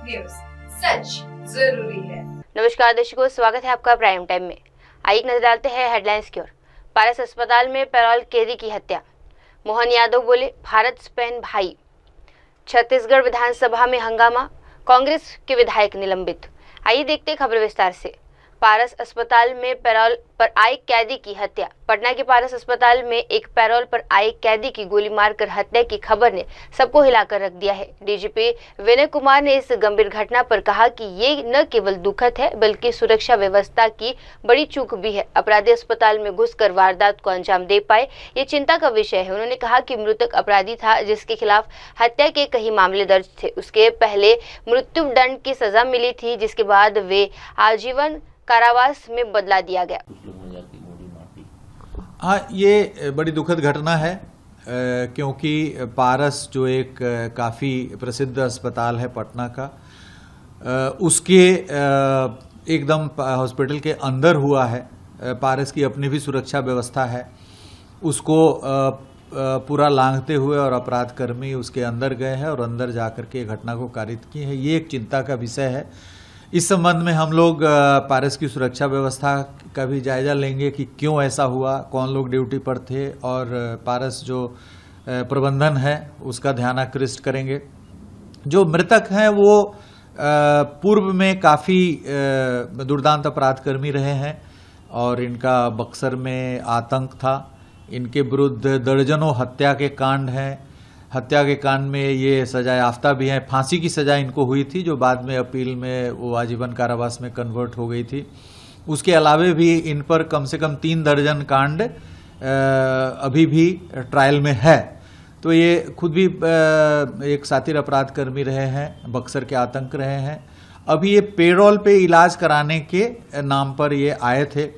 News, सच जरूरी है। नमस्कार दर्शकों, स्वागत है आपका प्राइम टाइम में। आइए नजर डालते हैं हेडलाइंस की ओर। पारस अस्पताल में पैरोल कैदी की हत्या। मोहन यादव बोले भारत स्पेन भाई। छत्तीसगढ़ विधानसभा में हंगामा, कांग्रेस के विधायक निलंबित। आइए देखते हैं खबर विस्तार से। पारस अस्पताल में पैरोल पर आए कैदी की हत्या। पटना के पारस अस्पताल में एक पैरोल पर आए कैदी की गोली मारकर हत्या की खबर ने सबको हिलाकर रख दिया है। डीजीपी विनय कुमार ने इस गंभीर घटना पर कहा कि ये न केवल दुखद है बल्कि सुरक्षा व्यवस्था की बड़ी चूक भी है। अपराधी अस्पताल में घुसकर वारदात को अंजाम दे पाए, ये चिंता का विषय है। उन्होंने कहा कि मृतक अपराधी था जिसके खिलाफ हत्या के कई मामले दर्ज थे। उसके पहले मृत्यु दंड की सजा मिली थी, जिसके बाद वे आजीवन कारावास में बदला दिया गया। हाँ, ये बड़ी दुखद घटना है क्योंकि पारस जो एक काफ़ी प्रसिद्ध अस्पताल है पटना का, उसके एकदम हॉस्पिटल के अंदर हुआ है। पारस की अपनी भी सुरक्षा व्यवस्था है, उसको पूरा लांघते हुए और अपराध कर्मी उसके अंदर गए हैं और अंदर जाकर के घटना को कारित की है। ये एक चिंता का विषय है। इस संबंध में हम लोग पारस की सुरक्षा व्यवस्था का भी जायजा लेंगे कि क्यों ऐसा हुआ, कौन लोग ड्यूटी पर थे और पारस जो प्रबंधन है उसका ध्यान आकृष्ट करेंगे। जो मृतक हैं वो पूर्व में काफ़ी दुर्दांत अपराध कर्मी रहे हैं और इनका बक्सर में आतंक था। इनके विरुद्ध दर्जनों हत्या के कांड हैं। हत्या के कांड में ये सजा याफ्ता भी हैं। फांसी की सजा इनको हुई थी जो बाद में अपील में वो आजीवन कारावास में कन्वर्ट हो गई थी। उसके अलावे भी इन पर कम से कम 3 दर्जन कांड अभी भी ट्रायल में है। तो ये खुद भी एक सातिर अपराध कर्मी रहे हैं, बक्सर के आतंक रहे हैं। अभी ये पेरोल पे इलाज कराने के नाम पर ये आए थे।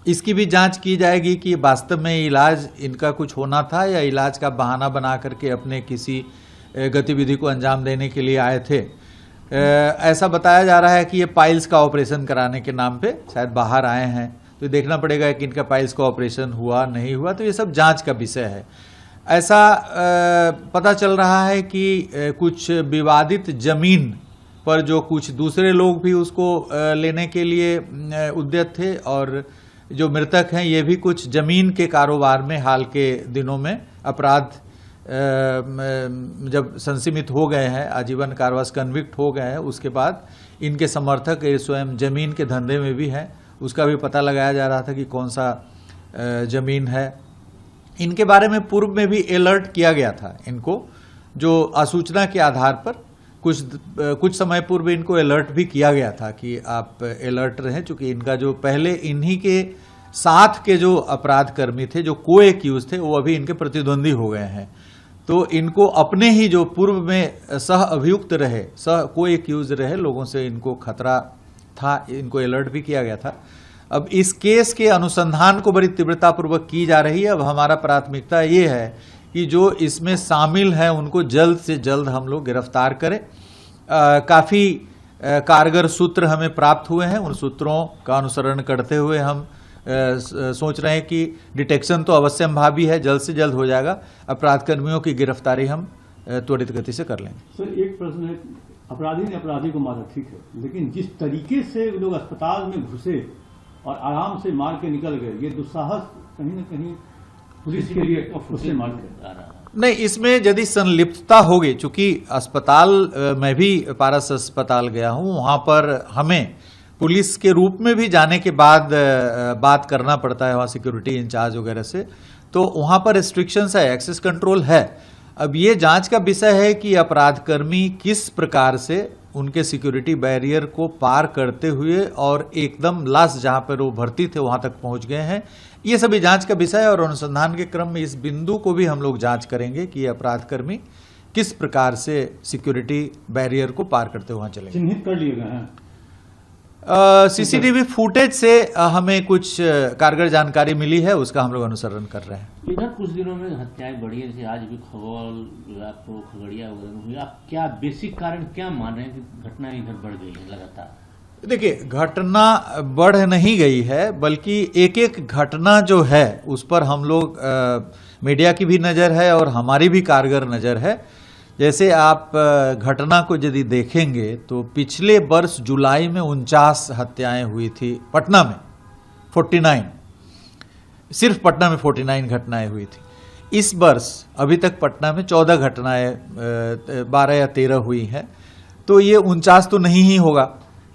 इसकी भी जांच की जाएगी कि वास्तव में इलाज इनका कुछ होना था या इलाज का बहाना बना करके अपने किसी गतिविधि को अंजाम देने के लिए आए थे। ऐसा बताया जा रहा है कि ये पाइल्स का ऑपरेशन कराने के नाम पे शायद बाहर आए हैं। तो देखना पड़ेगा कि इनका पाइल्स का ऑपरेशन हुआ नहीं हुआ, तो ये सब जांच का विषय है। ऐसा पता चल रहा है कि कुछ विवादित जमीन पर जो कुछ दूसरे लोग भी उसको लेने के लिए उद्यत थे और जो मृतक हैं ये भी कुछ जमीन के कारोबार में हाल के दिनों में अपराध जब संसीमित हो गए हैं, आजीवन कारावास कन्विक्ट हो गए हैं, उसके बाद इनके समर्थक स्वयं जमीन के धंधे में भी हैं। उसका भी पता लगाया जा रहा था कि कौन सा जमीन है। इनके बारे में पूर्व में भी अलर्ट किया गया था इनको, जो आसूचना के आधार पर कुछ समय पूर्व इनको अलर्ट भी किया गया था कि आप अलर्ट रहें, चूंकि इनका जो पहले इन्हीं के साथ के जो अपराध कर्मी थे, जो को एक्यूज थे, वो अभी इनके प्रतिद्वंदी हो गए हैं। तो इनको अपने ही जो पूर्व में सह अभियुक्त रहे, सह को एक्यूज रहे लोगों से इनको खतरा था, इनको अलर्ट भी किया गया था। अब इस केस के अनुसंधान को बड़ी तीव्रतापूर्वक की जा रही है। अब हमारा प्राथमिकता ये है कि जो इसमें शामिल हैं उनको जल्द से जल्द हम लोग गिरफ्तार करें। काफ़ी कारगर सूत्र हमें प्राप्त हुए हैं। उन सूत्रों का अनुसरण करते हुए हम सोच रहे हैं कि डिटेक्शन तो अवश्यंभावी है, जल्द से जल्द हो जाएगा। अपराध कर्मियों की गिरफ्तारी हम त्वरित गति से कर लेंगे। सर, एक प्रश्न है, अपराधी ने अपराधी को मारा, ठीक है, लेकिन जिस तरीके से लोग अस्पताल में घुसे और आराम से मार के निकल गए, ये दुस्साहस कहीं न कहीं पुलिस के लिए उससे मार के नहीं, इसमें यदि संलिप्तता होगी, चूंकि अस्पताल मैं भी पारस अस्पताल गया हूं, वहां पर हमें पुलिस के रूप में भी जाने के बाद बात करना पड़ता है वहां सिक्योरिटी इंचार्ज वगैरह से, तो वहां पर रिस्ट्रिक्शंस है, एक्सेस कंट्रोल है। अब ये जांच का विषय है कि अपराधकर्मी किस प्रकार से उनके सिक्योरिटी बैरियर को पार करते हुए और एकदम लास्ट जहां पर वो भर्ती थे वहां तक पहुंच गए हैं। ये सभी जांच का विषय है और अनुसंधान के क्रम में इस बिंदु को भी हम लोग जांच करेंगे कि अपराधकर्मी किस प्रकार से सिक्योरिटी बैरियर को पार करते हुए चलेंगे। चिन्हित कर लिए गए हैं। सीसीटीवी फुटेज से हमें कुछ कारगर जानकारी मिली है, उसका हम लोग अनुसरण कर रहे हैं। इधर कुछ दिनों में हत्याएं बढ़ी है, जैसे आज भी खगड़िया वगैरह हुई। आप क्या बेसिक कारण क्या मान रहे हैं कि घटना इधर बढ़ गई है लगातार? देखिए, घटना बढ़ नहीं गई है, बल्कि एक एक घटना जो है उस पर हम लोग मीडिया की भी नज़र है और हमारी भी कारगर नज़र है। जैसे आप घटना को यदि देखेंगे तो पिछले वर्ष जुलाई में 49 हत्याएं हुई थी पटना में, 49, सिर्फ पटना में 49 घटनाएं हुई थी। इस वर्ष अभी तक पटना में 14 घटनाएं 12 या 13 हुई हैं, तो ये 49 तो नहीं ही होगा,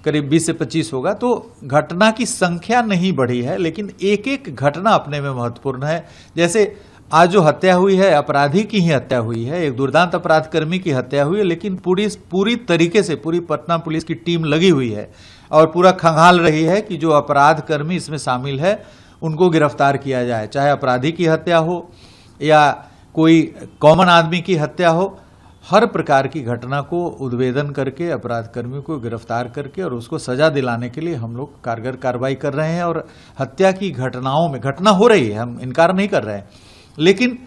करीब 20 से 25 होगा। तो घटना की संख्या नहीं बढ़ी है, लेकिन एक एक घटना अपने में महत्वपूर्ण है। जैसे आज जो हत्या हुई है, अपराधी की ही हत्या हुई है, एक दुर्दांत अपराधकर्मी की हत्या हुई है, लेकिन पूरी तरीके से पूरी पटना पुलिस की टीम लगी हुई है और पूरा खंगाल रही है कि जो अपराधकर्मी इसमें शामिल है उनको गिरफ्तार किया जाए, चाहे अपराधी की हत्या हो या कोई कॉमन आदमी की हत्या हो। हर प्रकार की घटना को उद्भेदन करके अपराधकर्मी को गिरफ्तार करके और उसको सजा दिलाने के लिए हम लोग कारगर कार्रवाई कर रहे हैं। और हत्या की घटनाओं में घटना हो रही है, हम इनकार नहीं कर रहे हैं, लेकिन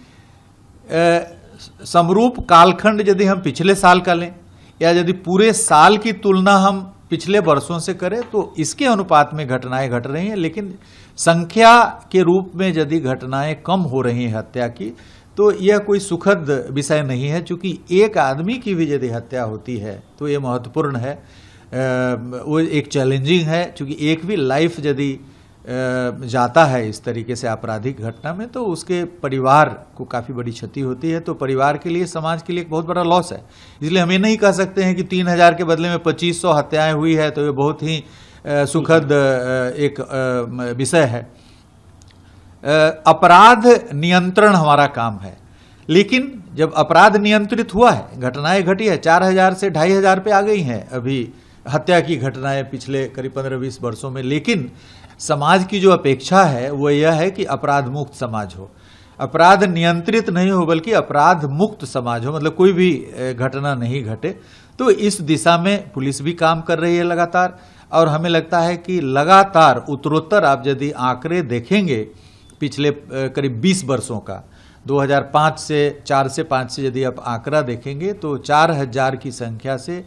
समरूप कालखंड यदि हम पिछले साल का लें या यदि पूरे साल की तुलना हम पिछले वर्षों से करें तो इसके अनुपात में घटनाएं घट रही हैं। लेकिन संख्या के रूप में यदि घटनाएं कम हो रही हैं हत्या की, तो यह कोई सुखद विषय नहीं है, क्योंकि एक आदमी की भी यदि हत्या होती है तो ये महत्वपूर्ण है, वो एक चैलेंजिंग है, क्योंकि एक भी लाइफ यदि जाता है इस तरीके से आपराधिक घटना में तो उसके परिवार को काफ़ी बड़ी क्षति होती है। तो परिवार के लिए, समाज के लिए एक बहुत बड़ा लॉस है। इसलिए हम ये नहीं कह सकते हैं कि 3000 के बदले में 2500 हत्याएं हुई है तो ये बहुत ही सुखद एक विषय है। अपराध नियंत्रण हमारा काम है, लेकिन जब अपराध नियंत्रित हुआ है, घटनाएं घटी है, 4000 से 2500 पे आ गई हैं अभी हत्या की घटनाएं पिछले करीब 15-20 वर्षों में। लेकिन समाज की जो अपेक्षा है वो यह है कि अपराध मुक्त समाज हो, अपराध नियंत्रित नहीं हो बल्कि अपराध मुक्त समाज हो, मतलब कोई भी घटना नहीं घटे। तो इस दिशा में पुलिस भी काम कर रही है लगातार, और हमें लगता है कि लगातार उत्तरोत्तर आप यदि आंकड़े देखेंगे पिछले करीब 20 वर्षों का, 2005 से 4 से 5 से यदि आप आंकड़ा देखेंगे तो 4000 की संख्या से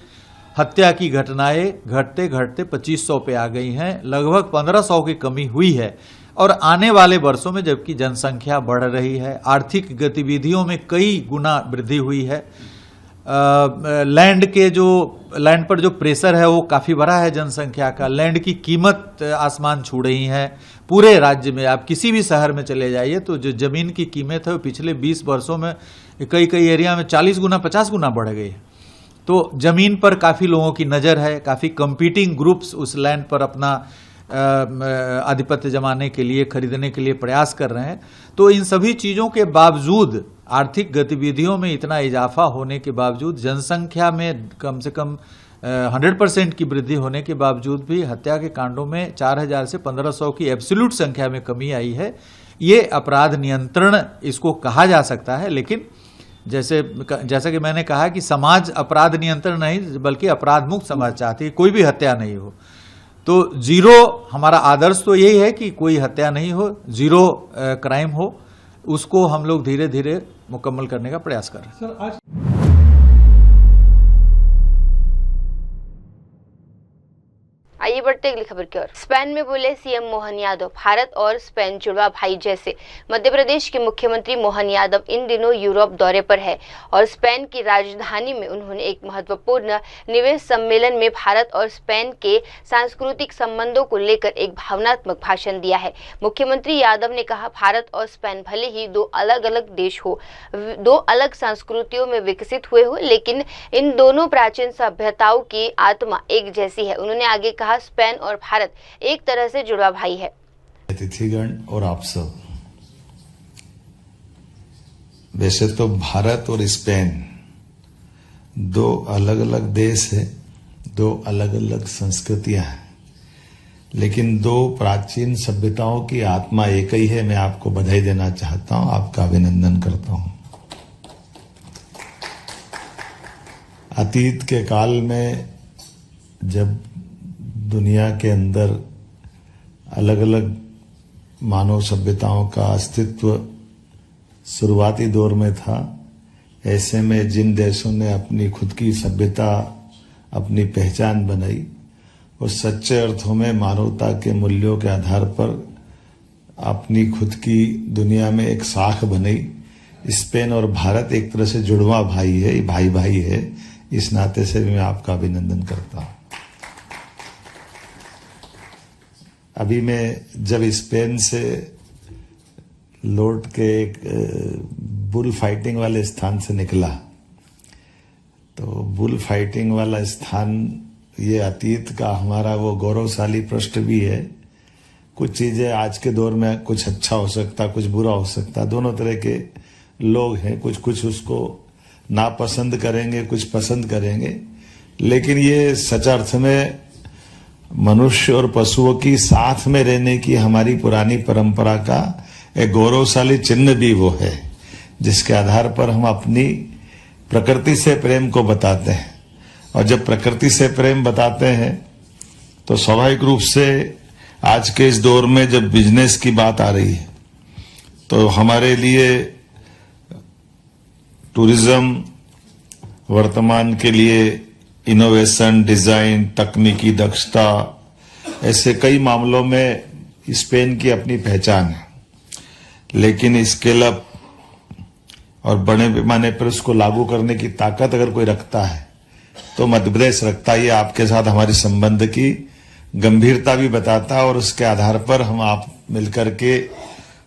हत्या की घटनाएं घटते घटते 2500 पे आ गई हैं, लगभग 1500 की कमी हुई है। और आने वाले वर्षों में जबकि जनसंख्या बढ़ रही है, आर्थिक गतिविधियों में कई गुना वृद्धि हुई है, लैंड पर जो प्रेशर है वो काफ़ी बड़ा है जनसंख्या का, लैंड की कीमत आसमान छू रही है पूरे राज्य में। आप किसी भी शहर में चले जाइए तो जो जमीन की कीमत है वो पिछले 20 वर्षों में कई एरिया में 40 गुना 50 गुना बढ़ गई है। तो जमीन पर काफ़ी लोगों की नज़र है, काफ़ी कंपीटिंग ग्रुप्स उस लैंड पर अपना आधिपत्य जमाने के लिए, खरीदने के लिए प्रयास कर रहे हैं। तो इन सभी चीज़ों के बावजूद, आर्थिक गतिविधियों में इतना इजाफा होने के बावजूद, जनसंख्या में कम से कम 100% की वृद्धि होने के बावजूद भी हत्या के कांडों में 4000 से 1500 की एब्सोल्यूट संख्या में कमी आई है। ये अपराध नियंत्रण इसको कहा जा सकता है। लेकिन जैसा कि मैंने कहा कि समाज अपराध नियंत्रण नहीं बल्कि अपराध मुक्त समाज चाहती है, कोई भी हत्या नहीं हो। तो जीरो हमारा आदर्श तो यही है कि कोई हत्या नहीं हो, जीरो क्राइम हो, उसको हम लोग धीरे धीरे मुकम्मल करने का प्रयास कर रहे हैं। आइए बढ़ते अगली खबर की ओर। स्पेन में बोले सीएम मोहन यादव। भारत और स्पेन जुड़वा भाई जैसे। मध्य प्रदेश के मुख्यमंत्री मोहन यादव इन दिनों यूरोप दौरे पर है और स्पेन की राजधानी में उन्होंने एक महत्वपूर्ण निवेश सम्मेलन में भारत और स्पेन के सांस्कृतिक संबंधों को लेकर एक भावनात्मक भाषण दिया है। मुख्यमंत्री यादव ने कहा, भारत और स्पेन भले ही दो अलग अलग देश हो, दो अलग संस्कृतियों में विकसित हुए हो, लेकिन इन दोनों प्राचीन सभ्यताओं की आत्मा एक जैसी है। उन्होंने आगे कहा, स्पेन और भारत एक तरह से जुड़वा भाई है। अतिथिगण और आप सब, वैसे तो भारत और स्पेन दो अलग अलग देश है, दो अलग अलग संस्कृतियां हैं, लेकिन दो प्राचीन सभ्यताओं की आत्मा एक ही है। मैं आपको बधाई देना चाहता हूं, आपका अभिनंदन करता हूं। अतीत के काल में जब दुनिया के अंदर अलग अलग मानव सभ्यताओं का अस्तित्व शुरुआती दौर में था, ऐसे में जिन देशों ने अपनी खुद की सभ्यता, अपनी पहचान बनाई, वो सच्चे अर्थों में मानवता के मूल्यों के आधार पर अपनी खुद की दुनिया में एक साख बनाई, स्पेन और भारत एक तरह से जुड़वा भाई है, भाई भाई है। इस नाते से भी मैं आपका अभिनंदन करता हूं। अभी मैं जब स्पेन से लौट के एक बुल फाइटिंग वाले स्थान से निकला, तो बुल फाइटिंग वाला स्थान ये अतीत का हमारा वो गौरवशाली पृष्ठ भी है। कुछ चीजें आज के दौर में कुछ अच्छा हो सकता, कुछ बुरा हो सकता, दोनों तरह के लोग हैं। कुछ उसको नापसंद करेंगे, कुछ पसंद करेंगे, लेकिन ये सच अर्थ में मनुष्य और पशुओं की साथ में रहने की हमारी पुरानी परंपरा का एक गौरवशाली चिन्ह भी वो है, जिसके आधार पर हम अपनी प्रकृति से प्रेम को बताते हैं। और जब प्रकृति से प्रेम बताते हैं तो स्वाभाविक रूप से आज के इस दौर में जब बिजनेस की बात आ रही है तो हमारे लिए टूरिज्म वर्तमान के लिए इनोवेशन, डिजाइन, तकनीकी दक्षता, ऐसे कई मामलों में स्पेन की अपनी पहचान है। लेकिन स्केल अप और बड़े पैमाने पर उसको लागू करने की ताकत अगर कोई रखता है तो मध्य प्रदेश रखता है। ये आपके साथ हमारे संबंध की गंभीरता भी बताता है और उसके आधार पर हम आप मिलकर के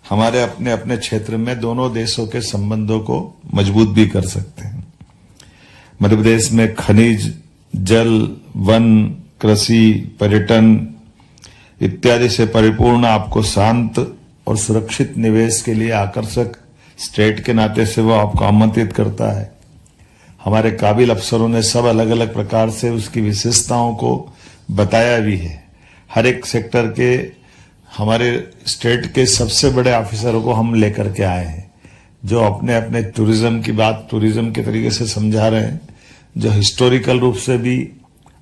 हमारे अपने अपने क्षेत्र में दोनों देशों के संबंधों को मजबूत भी कर सकते हैं। मध्य प्रदेश में खनिज, जल, वन, कृषि, पर्यटन इत्यादि से परिपूर्ण आपको शांत और सुरक्षित निवेश के लिए आकर्षक स्टेट के नाते से वो आपको आमंत्रित करता है। हमारे काबिल अफसरों ने सब अलग अलग प्रकार से उसकी विशेषताओं को बताया भी है। हर एक सेक्टर के हमारे स्टेट के सबसे बड़े ऑफिसरों को हम लेकर के आए हैं, जो अपने अपने टूरिज्म की बात टूरिज्म के तरीके से समझा रहे हैं, जो हिस्टोरिकल रूप से भी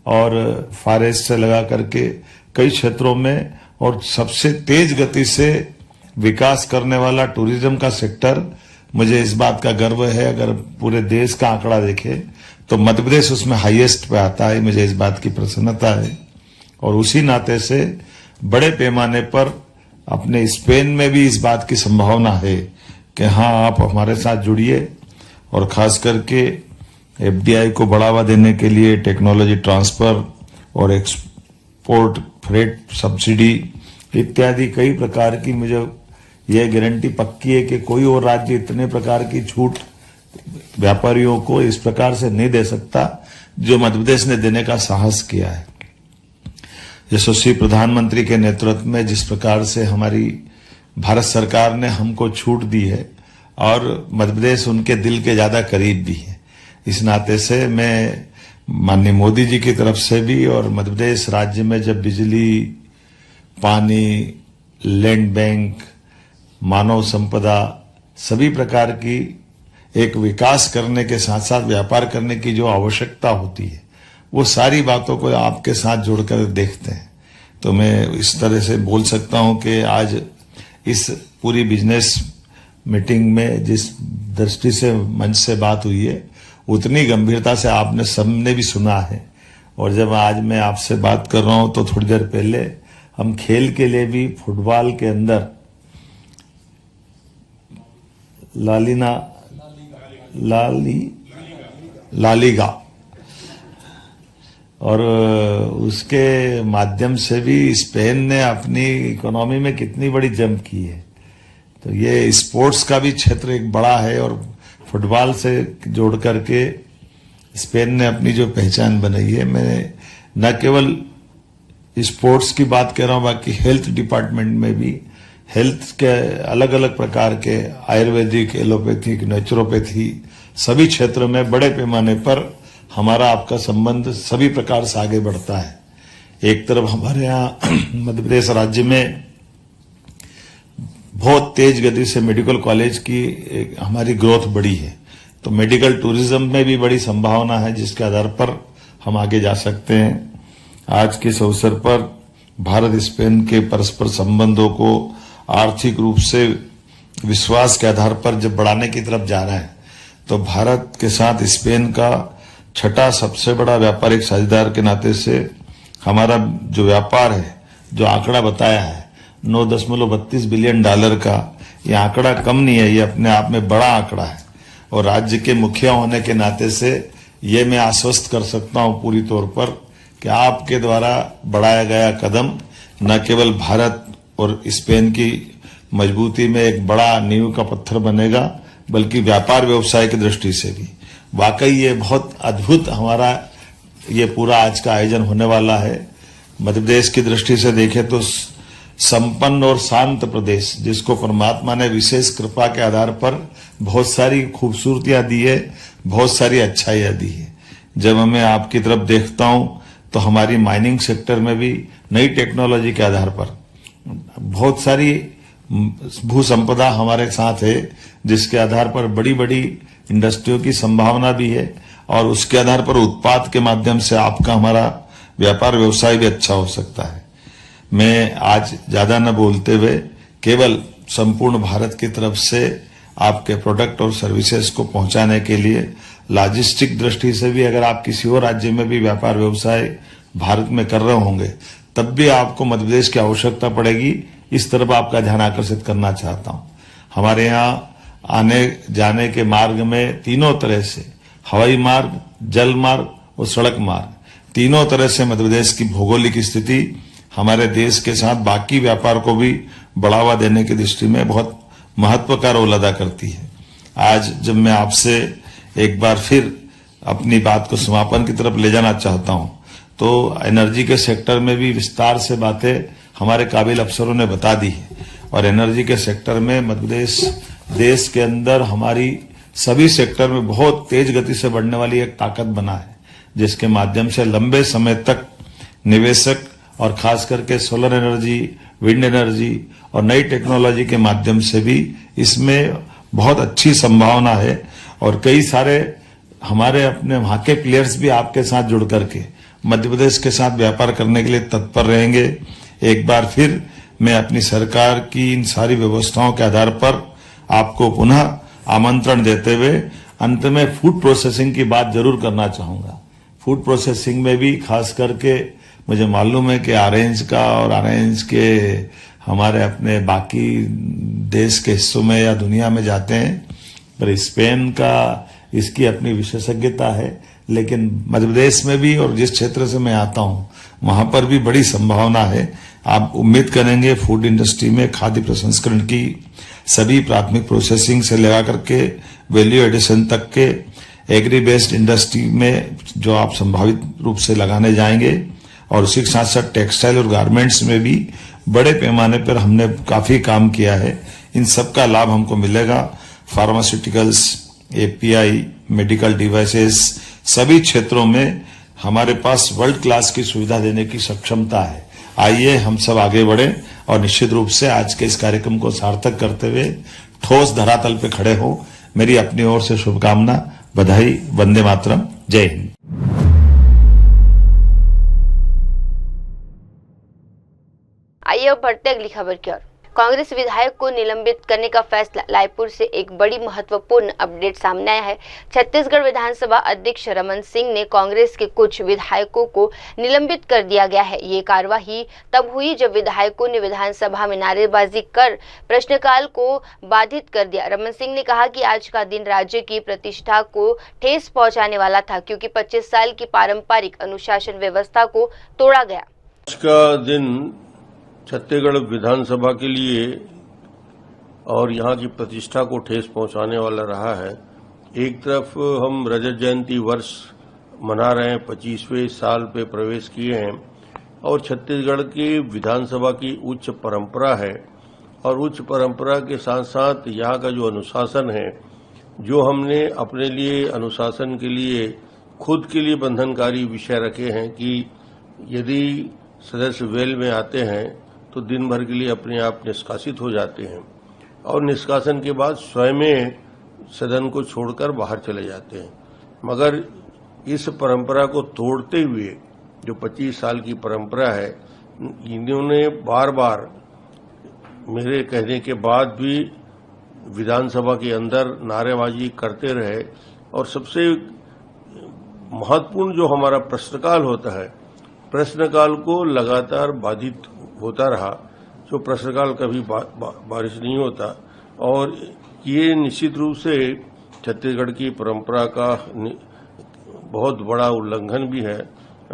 और फार ईस्ट से लगा करके कई क्षेत्रों में और सबसे तेज गति से विकास करने वाला टूरिज्म का सेक्टर। मुझे इस बात का गर्व है, अगर पूरे देश का आंकड़ा देखे तो मध्य प्रदेश उसमें हाईएस्ट पे आता है। मुझे इस बात की प्रसन्नता है और उसी नाते से बड़े पैमाने पर अपने स्पेन में भी इस बात की संभावना है कि हाँ, आप हमारे साथ जुड़िए और खास करके एफडीआई को बढ़ावा देने के लिए टेक्नोलॉजी ट्रांसफर और एक्सपोर्ट फ्रेट सब्सिडी इत्यादि कई प्रकार की मुझे यह गारंटी पक्की है कि कोई और राज्य इतने प्रकार की छूट व्यापारियों को इस प्रकार से नहीं दे सकता जो मध्य प्रदेश ने देने का साहस किया है। यशस्वी प्रधानमंत्री के नेतृत्व में जिस प्रकार से हमारी भारत सरकार ने हमको छूट दी है और मध्य प्रदेश उनके दिल के ज्यादा करीब भी है, इस नाते से मैं माननीय मोदी जी की तरफ से भी और मध्य प्रदेश राज्य में जब बिजली, पानी, लैंड बैंक, मानव संपदा सभी प्रकार की एक विकास करने के साथ साथ व्यापार करने की जो आवश्यकता होती है, वो सारी बातों को आपके साथ जोड़कर देखते हैं। तो मैं इस तरह से बोल सकता हूं कि आज इस पूरी बिजनेस मीटिंग में जिस दृष्टि से मंच से बात हुई है उतनी गंभीरता से आपने सबने भी सुना है। और जब आज मैं आपसे बात कर रहा हूं तो थोड़ी देर पहले हम खेल के लिए भी फुटबॉल के अंदर लालीगा और उसके माध्यम से भी स्पेन ने अपनी इकोनॉमी में कितनी बड़ी जंप की है। तो ये स्पोर्ट्स का भी क्षेत्र एक बड़ा है और फुटबॉल से जोड़ करके स्पेन ने अपनी जो पहचान बनाई है। मैं न केवल स्पोर्ट्स की बात कर रहा हूं, बाकी हेल्थ डिपार्टमेंट में भी हेल्थ के अलग अलग प्रकार के आयुर्वेदिक, एलोपैथिक, नेचुरोपैथी सभी क्षेत्र में बड़े पैमाने पर हमारा आपका संबंध सभी प्रकार से आगे बढ़ता है। एक तरफ हमारे यहाँ मध्य प्रदेश राज्य में बहुत तेज गति से मेडिकल कॉलेज की हमारी ग्रोथ बढ़ी है, तो मेडिकल टूरिज्म में भी बड़ी संभावना है जिसके आधार पर हम आगे जा सकते हैं। आज के इस अवसर पर भारत स्पेन के परस्पर संबंधों को आर्थिक रूप से विश्वास के आधार पर जब बढ़ाने की तरफ जा रहे हैं तो भारत के साथ स्पेन का छठा सबसे बड़ा व्यापारिक साझेदार के नाते से हमारा जो व्यापार है, जो आंकड़ा बताया है $9.32 बिलियन का, ये आंकड़ा कम नहीं है, ये अपने आप में बड़ा आंकड़ा है। और राज्य के मुखिया होने के नाते से ये मैं आश्वस्त कर सकता हूं पूरी तौर पर कि आपके द्वारा बढ़ाया गया कदम न केवल भारत और स्पेन की मजबूती में एक बड़ा नींव का पत्थर बनेगा, बल्कि व्यापार व्यवसाय की दृष्टि से भी वाकई ये बहुत अद्भुत हमारा ये पूरा आज का आयोजन होने वाला है। मध्य प्रदेश की दृष्टि से देखें तो संपन्न और शांत प्रदेश, जिसको परमात्मा ने विशेष कृपा के आधार पर बहुत सारी खूबसूरतियां दी है, बहुत सारी अच्छाइयां दी है। जब मैं आपकी तरफ देखता हूं तो हमारी माइनिंग सेक्टर में भी नई टेक्नोलॉजी के आधार पर बहुत सारी भू संपदा हमारे साथ है, जिसके आधार पर बड़ी बड़ी इंडस्ट्रियों की संभावना भी है और उसके आधार पर उत्पाद के माध्यम से आपका हमारा व्यापार व्यवसाय भी अच्छा हो सकता है। मैं आज ज्यादा न बोलते हुए केवल संपूर्ण भारत की तरफ से आपके प्रोडक्ट और सर्विसेज को पहुंचाने के लिए लॉजिस्टिक दृष्टि से भी अगर आप किसी और राज्य में भी व्यापार व्यवसाय भारत में कर रहे होंगे तब भी आपको मध्य प्रदेश की आवश्यकता पड़ेगी, इस तरफ आपका ध्यान आकर्षित करना चाहता हूं। हमारे यहाँ आने जाने के मार्ग में तीनों तरह से हवाई मार्ग, जल मार्ग और सड़क मार्ग, तीनों तरह से मध्य प्रदेश की भौगोलिक स्थिति हमारे देश के साथ बाकी व्यापार को भी बढ़ावा देने की दृष्टि में बहुत महत्व का रोल अदा करती है। आज जब मैं आपसे एक बार फिर अपनी बात को समापन की तरफ ले जाना चाहता हूं तो एनर्जी के सेक्टर में भी विस्तार से बातें हमारे काबिल अफसरों ने बता दी है और एनर्जी के सेक्टर में मध्य प्रदेश देश के अंदर हमारी सभी सेक्टर में बहुत तेज गति से बढ़ने वाली एक ताकत बना है, जिसके माध्यम से लंबे समय तक निवेशक और खास करके सोलर एनर्जी, विंड एनर्जी और नई टेक्नोलॉजी के माध्यम से भी इसमें बहुत अच्छी संभावना है और कई सारे हमारे अपने वहां के प्लेयर्स भी आपके साथ जुड़ करके मध्य प्रदेश के साथ व्यापार करने के लिए तत्पर रहेंगे। एक बार फिर मैं अपनी सरकार की इन सारी व्यवस्थाओं के आधार पर आपको पुनः आमंत्रण देते हुए अंत में फूड प्रोसेसिंग की बात जरूर करना चाहूंगा। फूड प्रोसेसिंग में भी खास करके मुझे मालूम है कि ऑरेंज का और ऑरेंज के हमारे अपने बाकी देश के हिस्सों में या दुनिया में जाते हैं, पर स्पेन का इसकी अपनी विशेषज्ञता है, लेकिन मध्य प्रदेश में भी और जिस क्षेत्र से मैं आता हूं वहां पर भी बड़ी संभावना है। आप उम्मीद करेंगे फूड इंडस्ट्री में खाद्य प्रसंस्करण की सभी प्राथमिक प्रोसेसिंग से लगा करके वैल्यू एडिशन तक के एग्री बेस्ड इंडस्ट्री में जो आप संभावित रूप से लगाने जाएंगे और उसी के साथ साथ टेक्सटाइल और गारमेंट्स में भी बड़े पैमाने पर हमने काफी काम किया है। इन सब का लाभ हमको मिलेगा। फार्मास्यूटिकल्स, एपीआई, मेडिकल डिवाइसेस, सभी क्षेत्रों में हमारे पास वर्ल्ड क्लास की सुविधा देने की सक्षमता है। आइए हम सब आगे बढ़े और निश्चित रूप से आज के इस कार्यक्रम को सार्थक करते हुए ठोस धरातल पे खड़े हो। मेरी अपनी ओर से शुभकामना, बधाई, वंदे मातरम, जय हिंद। आइए अब बढ़ते अगली खबर की ओर। कांग्रेस विधायक को निलंबित करने का फैसला, रायपुर से एक बड़ी महत्वपूर्ण अपडेट सामने आया है। छत्तीसगढ़ विधानसभा अध्यक्ष रमन सिंह ने कांग्रेस के कुछ विधायकों को निलंबित कर दिया गया है। ये कार्यवाही तब हुई जब विधायकों ने विधानसभा में नारेबाजी कर प्रश्नकाल को बाधित कर दिया। रमन सिंह ने कहा कि आज का दिन राज्य की प्रतिष्ठा को ठेस पहुंचाने वाला था, क्योंकि 25 साल की पारंपरिक अनुशासन व्यवस्था को तोड़ा गया। आज का दिन छत्तीसगढ़ विधानसभा के लिए और यहाँ की प्रतिष्ठा को ठेस पहुंचाने वाला रहा है। एक तरफ हम रजत जयंती वर्ष मना रहे हैं, 25वें साल पे प्रवेश किए हैं और छत्तीसगढ़ की विधानसभा की उच्च परंपरा है और उच्च परंपरा के साथ साथ यहाँ का जो अनुशासन है, जो हमने अपने लिए अनुशासन के लिए खुद के लिए बंधनकारी विषय रखे हैं कि यदि सदस्य वेल में आते हैं तो दिन भर के लिए अपने आप निष्कासित हो जाते हैं और निष्कासन के बाद स्वयं सदन को छोड़कर बाहर चले जाते हैं। मगर इस परंपरा को तोड़ते हुए जो 25 साल की परंपरा है, इन्होंने बार बार मेरे कहने के बाद भी विधानसभा के अंदर नारेबाजी करते रहे और सबसे महत्वपूर्ण जो हमारा प्रश्नकाल होता है, प्रश्नकाल को लगातार बाधित होता रहा। जो प्रश्नकाल कभी बारिश नहीं होता और ये निश्चित रूप से छत्तीसगढ़ की परंपरा का बहुत बड़ा उल्लंघन भी है।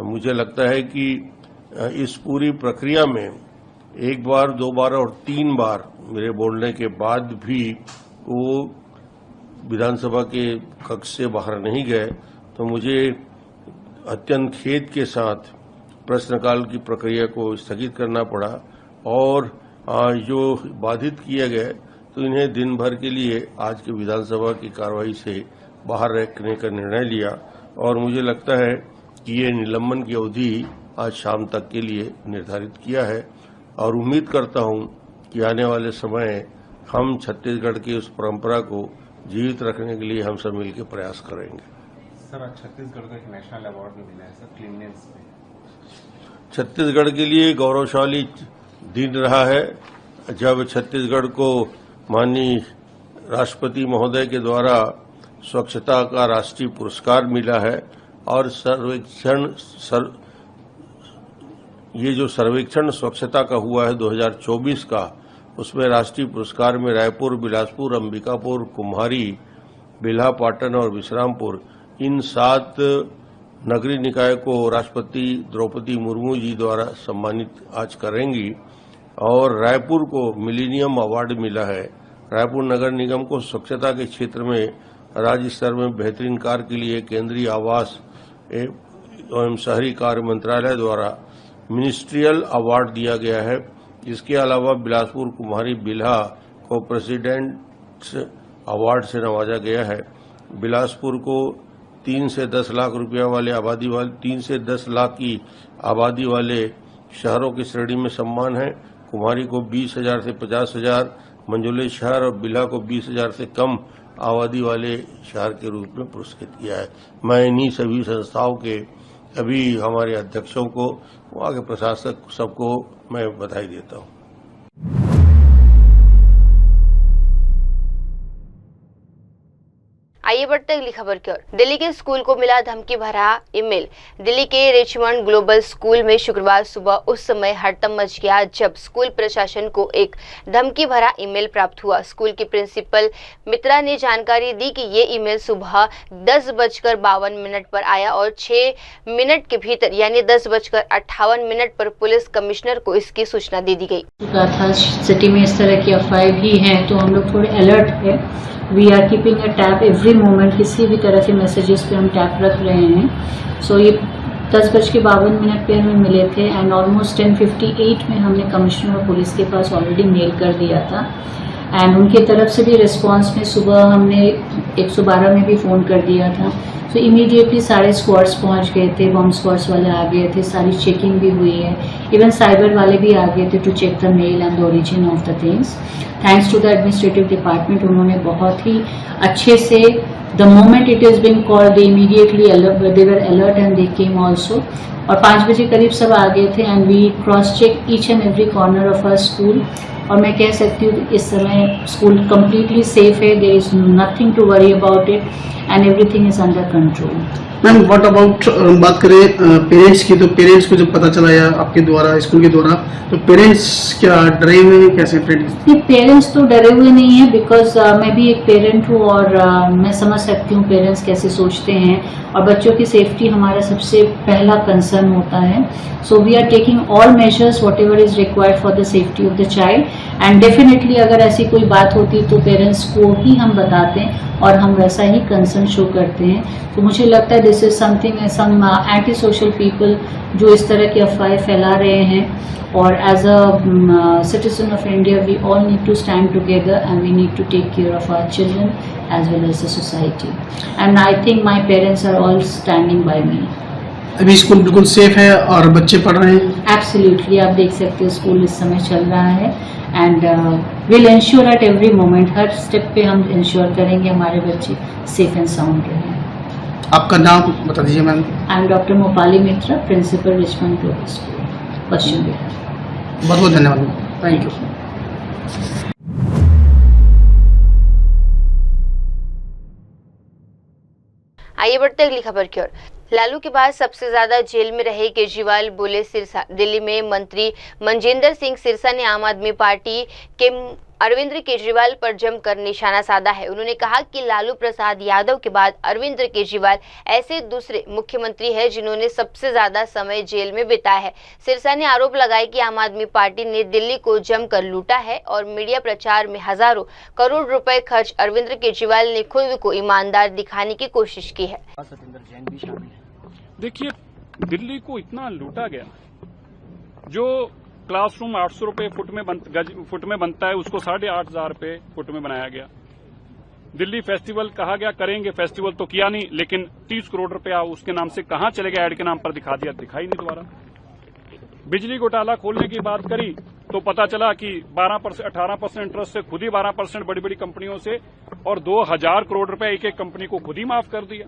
मुझे लगता है कि इस पूरी प्रक्रिया में एक बार, दो बार और तीन बार मेरे बोलने के बाद भी वो विधानसभा के कक्ष से बाहर नहीं गए, तो मुझे अत्यंत खेद के साथ प्रश्नकाल की प्रक्रिया को स्थगित करना पड़ा और जो बाधित किए गए तो इन्हें दिन भर के लिए आज की विधानसभा की कार्रवाई से बाहर रखने का निर्णय लिया और मुझे लगता है कि ये निलंबन की अवधि आज शाम तक के लिए निर्धारित किया है और उम्मीद करता हूं कि आने वाले समय हम छत्तीसगढ़ की उस परंपरा को जीवित रखने के लिए हम सब मिलकर प्रयास करेंगे। सर, आज छत्तीसगढ़ को एक नेशनल अवार्ड भी मिला है सर क्लीननेस में। छत्तीसगढ़ के लिए गौरवशाली दिन रहा है जब छत्तीसगढ़ को माननीय राष्ट्रपति महोदय के द्वारा स्वच्छता का राष्ट्रीय पुरस्कार मिला है और ये जो सर्वेक्षण स्वच्छता का हुआ है 2024 का, उसमें राष्ट्रीय पुरस्कार में रायपुर, बिलासपुर, अंबिकापुर, कुम्हारी, बिल्हा, पाटन और विश्रामपुर इन 7 नगरीय निकाय को राष्ट्रपति द्रौपदी मुर्मू जी द्वारा सम्मानित आज करेंगी और रायपुर को मिलेनियम अवार्ड मिला है। रायपुर नगर निगम को स्वच्छता के क्षेत्र में राज्य स्तर में बेहतरीन कार्य के लिए केंद्रीय आवास एवं शहरी कार्य मंत्रालय द्वारा मिनिस्ट्रियल अवार्ड दिया गया है। इसके अलावा बिलासपुर, कुम्हारी, बिल्हा को प्रेसिडेंट्स अवार्ड से नवाजा गया है। बिलासपुर को 3 से 10 लाख रुपया वाले 3 से 10 लाख की आबादी वाले शहरों की श्रेणी में सम्मान है। कुम्हारी को 20,000 से 50,000 मंझौले शहर और बिल्हा को 20,000 से कम आबादी वाले शहर के रूप में पुरस्कृत किया है। मैं इन्हीं सभी संस्थाओं के सभी हमारे अध्यक्षों को, वहाँ के प्रशासक सबको मैं बधाई देता हूँ। आइए बढ़ते अगली खबर की ओर। दिल्ली के स्कूल को मिला धमकी भरा ईमेल। दिल्ली के रिचमंड ग्लोबल स्कूल में शुक्रवार सुबह उस समय हड़कंप मच गया जब स्कूल प्रशासन को एक धमकी भरा ईमेल प्राप्त हुआ। स्कूल की प्रिंसिपल मित्रा ने जानकारी दी कि ये ईमेल सुबह 10:52 पर आया और 6 मिनट के भीतर यानी 10:58 पर पुलिस कमिश्नर को इसकी सूचना दे दी गई। सिटी में इस तरह की अफवाहें भी हैं तो हम लोग थोड़े अलर्ट है। We are keeping a tab every moment, किसी भी तरह के मैसेजेस पे हम टैप रख रहे हैं। सो ये 10:52 पे हमें मिले थे एंड ऑलमोस्ट 10:58 में हमने कमिश्नर और पुलिस के पास ऑलरेडी मेल कर दिया था एंड उनकी तरफ से भी रिस्पांस में सुबह हमने 112 में भी फ़ोन कर दिया था। सो इमीडिएटली सारे स्क्वाड्स पहुंच गए थे, बॉम्ब स्क्वाड्स वाले आ गए थे, सारी चेकिंग भी हुई है, इवन साइबर वाले भी आ गए थे to check the mail and the origin of the things. Thanks to the administrative department, उन्होंने बहुत ही अच्छे से the moment it is being called they immediately they were alert and they came also. और 5 बजे करीब सब आ गए थे and we cross check each and every corner of our school. और मैं कह सकती हूँ इस समय स्कूल कम्प्लीटली सेफ है, there is nothing to worry about it and everything is under control. Ma'am what about बात करें पेरेंट्स की, तो पेरेंट्स को जब पता चला या आपके द्वारा स्कूल के द्वारा, तो पेरेंट्स क्या डरे हुए हैं, कैसे पेरेंट्स तो डरे हुए नहीं है बिकॉज मैं भी एक पेरेंट हूँ और मैं समझ सकती हूँ पेरेंट्स कैसे सोचते हैं और बच्चों की सेफ्टी हमारा सबसे पहला कंसर्न होता है। So we are taking all measures whatever is required for the safety of the child and definitely अगर ऐसी कोई बात होती तो पेरेंट्स को ही हम बताते हैं और हम वैसा ही कंसर्न शो करते हैं। तो मुझे लगता है this is something some anti social people जो इस तरह की अफवाहें फैला रहे हैं और as a citizen of India we all need to stand together and we need to take care of our children as well as the society and I think my parents are all standing by me. अभी school बिल्कुल safe है और बच्चे पढ़ रहे हैं? Absolutely, आप देख सकते हैं स्कूल इस समय चल रहा है and will ensure at every moment, her step पे हम इंश्योर करेंगे हमारे बच्चे सेफ एंड साउंड रहें। आपका नाम बता दीजिए ma'am. I am doctor Mopali Mitra, principal Richmond Global School, Paschim Bihar. बहुत बहुत धन्यवाद, थैंक यू। आइए बढ़ते अगली खबर की ओर। लालू के बाद सबसे ज्यादा जेल में रहे केजरीवाल बोले सिरसा। दिल्ली में मंत्री मनजिंदर सिंह सिरसा ने आम आदमी पार्टी के अरविंद केजरीवाल पर जमकर निशाना साधा है। उन्होंने कहा कि लालू प्रसाद यादव के बाद अरविंद केजरीवाल ऐसे दूसरे मुख्यमंत्री हैं जिन्होंने सबसे ज्यादा समय जेल में बिताया है। सिरसा ने आरोप लगाया कि आम आदमी पार्टी ने दिल्ली को जमकर लूटा है और मीडिया प्रचार में हजारों करोड़ रुपए खर्च अरविंद केजरीवाल ने खुद को ईमानदार दिखाने की कोशिश की है। देखिए, दिल्ली को इतना लूटा गया, जो क्लासरूम 800 रुपए फुट में बनता है उसको 8,500 रुपए फुट में बनाया गया। दिल्ली फेस्टिवल कहा गया करेंगे, फेस्टिवल तो किया नहीं, लेकिन 30 करोड़ रुपया उसके नाम से कहां चले गया, ऐड के नाम पर दिखा दिया, दिखाई नहीं दोबारा। बिजली घोटाला खोलने की बात करी तो पता चला कि 18% इंटरेस्ट से खुद ही 12% बड़ी बड़ी कंपनियों से और 2000 करोड़ रुपए एक एक कंपनी को खुद ही माफ कर दिया।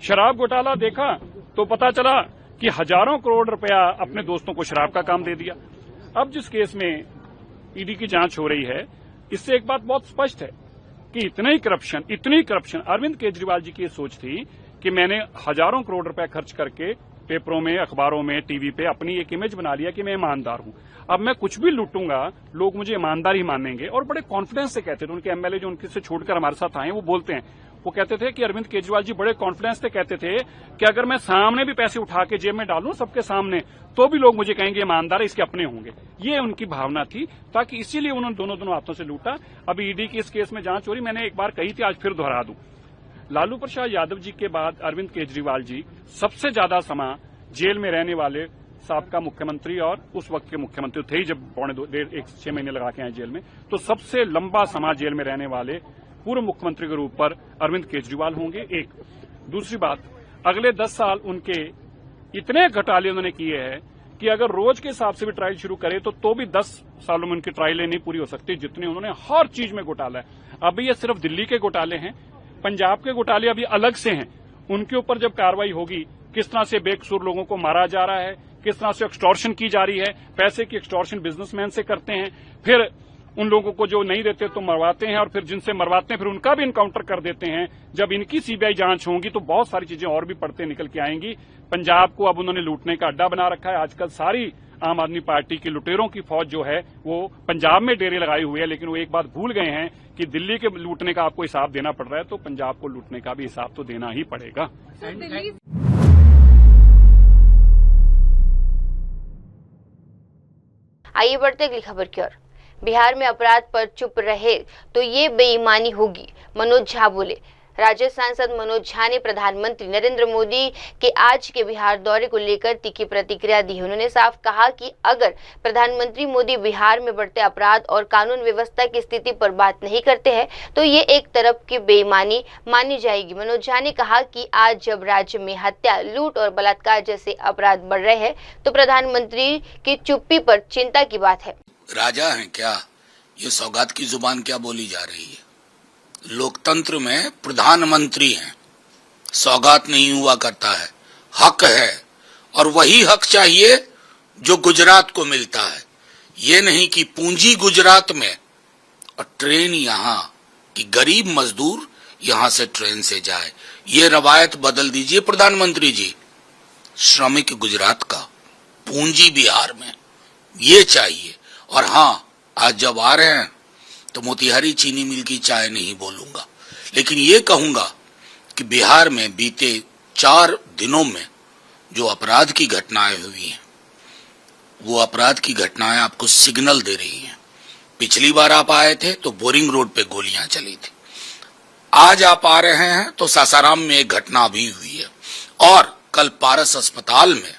शराब घोटाला देखा तो पता चला कि हजारों करोड़ रुपया अपने दोस्तों को शराब का काम दे दिया। अब जिस केस में ईडी की जांच हो रही है, इससे एक बात बहुत स्पष्ट है कि इतनी करप्शन अरविंद केजरीवाल जी की सोच थी कि मैंने हजारों करोड़ रुपया खर्च करके पेपरों में, अखबारों में, टीवी पे अपनी एक इमेज बना लिया कि मैं ईमानदार हूं। अब मैं कुछ भी लूटूंगा, लोग मुझे ईमानदार ही मानेंगे। और बड़े कॉन्फिडेंस से कहते थे, उनके एमएलए जो उनसे छोड़कर हमारे साथ आए वो बोलते हैं, वो कहते थे कि अरविंद केजरीवाल जी बड़े कॉन्फिडेंस से कहते थे कि अगर मैं सामने भी पैसे उठा के जेब में डालूं सबके सामने, तो भी लोग मुझे कहेंगे ईमानदार, इसके अपने होंगे। ये उनकी भावना थी, ताकि इसीलिए उन्होंने दोनों हाथों से लूटा। अभी ईडी की इस केस में जांच हो रही, मैंने एक बार कही थी, आज फिर दोहरा दूं। लालू प्रसाद यादव जी के बाद अरविंद केजरीवाल जी सबसे ज्यादा समय जेल में रहने वाले साबका मुख्यमंत्री और उस वक्त के मुख्यमंत्री थे ही, जब 6 महीने लगा के आए जेल में, तो सबसे लंबा समय जेल में रहने वाले पूर्व मुख्यमंत्री के रूप पर अरविंद केजरीवाल होंगे। एक दूसरी बात, अगले 10 साल उनके इतने घोटाले उन्होंने किए हैं कि अगर रोज के हिसाब से भी ट्रायल शुरू करे तो भी 10 सालों में उनकी ट्रायलें नहीं पूरी हो सकती, जितने उन्होंने हर चीज में घोटाला है। अभी ये सिर्फ दिल्ली के घोटाले हैं, पंजाब के घोटाले अभी अलग से हैं। उनके ऊपर जब कार्रवाई होगी, किस तरह से बेकसूर लोगों को मारा जा रहा है, किस तरह से एक्सटॉर्शन की जा रही है, पैसे की एक्सटॉर्शन बिजनेसमैन से करते हैं, फिर उन लोगों को जो नहीं देते तो मरवाते हैं, और फिर जिनसे मरवाते हैं फिर उनका भी इनकाउंटर कर देते हैं। जब इनकी सीबीआई जांच होगी तो बहुत सारी चीजें और भी पड़ते निकल के आएंगी। पंजाब को अब उन्होंने लूटने का अड्डा बना रखा है। आजकल सारी आम आदमी पार्टी की लुटेरों की फौज जो है वो पंजाब में डेरे लगाई हुई है, लेकिन वो एक बात भूल गए हैं कि दिल्ली के लूटने का आपको हिसाब देना पड़ रहा है, तो पंजाब को लूटने का भी हिसाब तो देना ही पड़ेगा। आइए बढ़ते अगली खबर की ओर। बिहार में अपराध पर चुप रहे तो ये बेईमानी होगी, मनोज झा बोले। राज्य सांसद मनोज झा ने प्रधानमंत्री नरेंद्र मोदी के आज के बिहार दौरे को लेकर तीखी प्रतिक्रिया दी। उन्होंने साफ कहा कि अगर प्रधानमंत्री मोदी बिहार में बढ़ते अपराध और कानून व्यवस्था की स्थिति पर बात नहीं करते हैं तो ये एक तरफ की बेईमानी मानी जाएगी। मनोज झा ने कहा कि आज जब राज्य में हत्या, लूट और बलात्कार जैसे अपराध बढ़ रहे हैं तो प्रधानमंत्री की चुप्पी पर चिंता की बात है। राजा हैं क्या? ये सौगात की जुबान क्या बोली जा रही है? लोकतंत्र में प्रधानमंत्री हैं, सौगात नहीं हुआ करता है, हक है, और वही हक चाहिए जो गुजरात को मिलता है। ये नहीं कि पूंजी गुजरात में और ट्रेन यहाँ, कि गरीब मजदूर यहाँ से ट्रेन से जाए। ये रवायत बदल दीजिए प्रधानमंत्री जी। श्रमिक गुजरात का, पूंजी बिहार में, ये चाहिए। और हाँ, आज जब आ रहे हैं तो मोतिहारी चीनी मिल की चाय नहीं बोलूंगा, लेकिन ये कहूंगा कि बिहार में बीते 4 दिनों में जो अपराध की घटनाएं हुई हैं, वो अपराध की घटनाएं आपको सिग्नल दे रही हैं। पिछली बार आप आए थे तो बोरिंग रोड पे गोलियां चली थी, आज आप आ रहे हैं तो सासाराम में एक घटना भी हुई है, और कल पारस अस्पताल में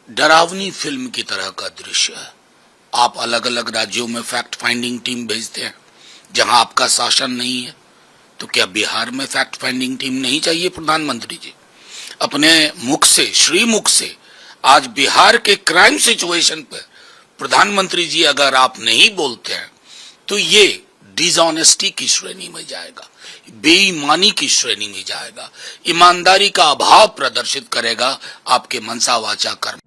डरावनी फिल्म की तरह का दृश्य है। आप अलग अलग राज्यों में फैक्ट फाइंडिंग टीम भेजते हैं जहां आपका शासन नहीं है, तो क्या बिहार में फैक्ट फाइंडिंग टीम नहीं चाहिए प्रधानमंत्री जी? अपने मुख से, श्रीमुख से आज बिहार के क्राइम सिचुएशन पर प्रधानमंत्री जी अगर आप नहीं बोलते हैं तो ये डिसऑनेस्टी की श्रेणी में जाएगा, बेईमानी की श्रेणी में जाएगा, ईमानदारी का अभाव प्रदर्शित करेगा आपके मनसा वाचा कर्म।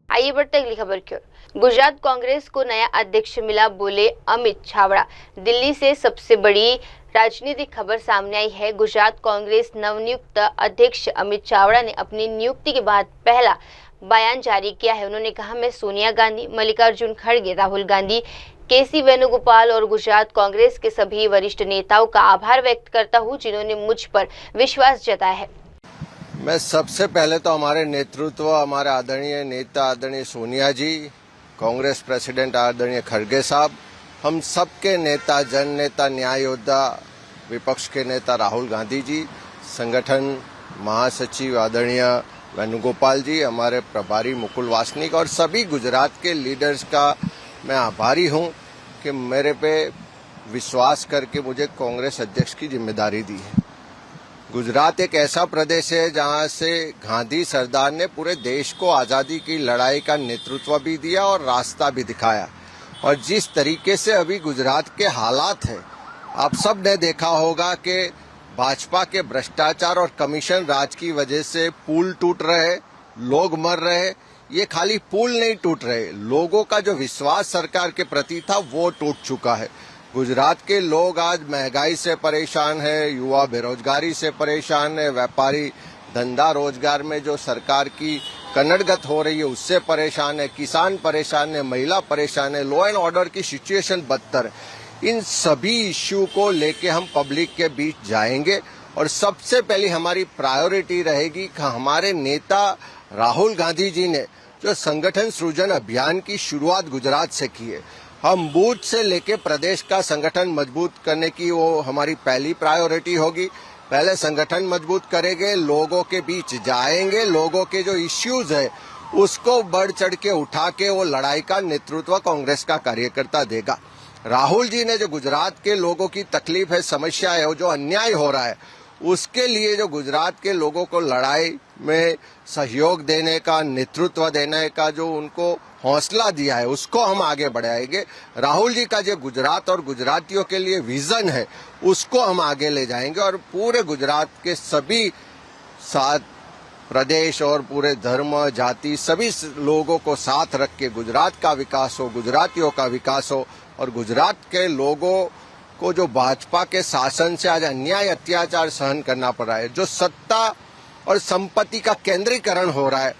आइए बढ़ते अगली खबर की ओर। गुजरात कांग्रेस को नया अध्यक्ष मिला, बोले अमित छाबड़ा। दिल्ली से सबसे बड़ी राजनीतिक खबर सामने आई है। गुजरात कांग्रेस नवनियुक्त अध्यक्ष अमित छाबड़ा ने अपनी नियुक्ति के बाद पहला बयान जारी किया है। उन्होंने कहा, मैं सोनिया गांधी, मल्लिकार्जुन खड़गे, राहुल गांधी, केसी वेणुगोपाल और गुजरात कांग्रेस के सभी वरिष्ठ नेताओं का आभार व्यक्त करता हूं, जिन्होंने मुझ पर विश्वास जताया है। मैं सबसे पहले तो हमारे नेतृत्व, हमारे आदरणीय नेता आदरणीय सोनिया जी, कांग्रेस प्रेसिडेंट आदरणीय खड़गे साहब, हम सबके नेता, जन नेता, न्याय योद्धा, विपक्ष के नेता राहुल गांधी जी, संगठन महासचिव आदरणीय वेणुगोपाल जी, हमारे प्रभारी मुकुल वासनिक और सभी गुजरात के लीडर्स का मैं आभारी हूं कि मेरे पे विश्वास करके मुझे कांग्रेस अध्यक्ष की जिम्मेदारी दी है। गुजरात एक ऐसा प्रदेश है जहां से गांधी सरदार ने पूरे देश को आजादी की लड़ाई का नेतृत्व भी दिया और रास्ता भी दिखाया। और जिस तरीके से अभी गुजरात के हालात हैं, आप सब ने देखा होगा कि भाजपा के भ्रष्टाचार और कमीशन राज की वजह से पुल टूट रहे, लोग मर रहे। ये खाली पुल नहीं टूट रहे, लोगों का जो विश्वास सरकार के प्रति था वो टूट चुका है। गुजरात के लोग आज महंगाई से परेशान है, युवा बेरोजगारी से परेशान है, व्यापारी धंधा रोजगार में जो सरकार की कन्नड़गत हो रही है उससे परेशान है, किसान परेशान है, महिला परेशान है, लॉ एंड ऑर्डर की सिचुएशन बदतर है। इन सभी इश्यू को लेके हम पब्लिक के बीच जाएंगे और सबसे पहली हमारी प्रायोरिटी रहेगी कि हमारे नेता राहुल गांधी जी ने जो संगठन सृजन अभियान की शुरुआत गुजरात से की है, हम बूथ से लेके प्रदेश का संगठन मजबूत करने की वो हमारी पहली प्रायोरिटी होगी। पहले संगठन मजबूत करेंगे, लोगों के बीच जाएंगे, लोगों के जो इश्यूज है उसको बढ़ चढ़ के उठा के वो लड़ाई का नेतृत्व कांग्रेस का कार्यकर्ता देगा। राहुल जी ने जो गुजरात के लोगों की तकलीफ है, समस्या है, जो अन्याय हो रहा है, उसके लिए जो गुजरात के लोगों को लड़ाई में सहयोग देने का, नेतृत्व देने का जो उनको हौसला दिया है, उसको हम आगे बढ़ाएंगे। राहुल जी का जो गुजरात और गुजरातियों के लिए विजन है उसको हम आगे ले जाएंगे और पूरे गुजरात के सभी 7 प्रदेश और पूरे धर्म, जाति, सभी लोगों को साथ रख के गुजरात का विकास हो, गुजरातियों का विकास हो और गुजरात के लोगों को जो भाजपा के शासन से आज अन्याय अत्याचार सहन करना पड़ रहा है, जो सत्ता और संपत्ति का केंद्रीकरण हो रहा है,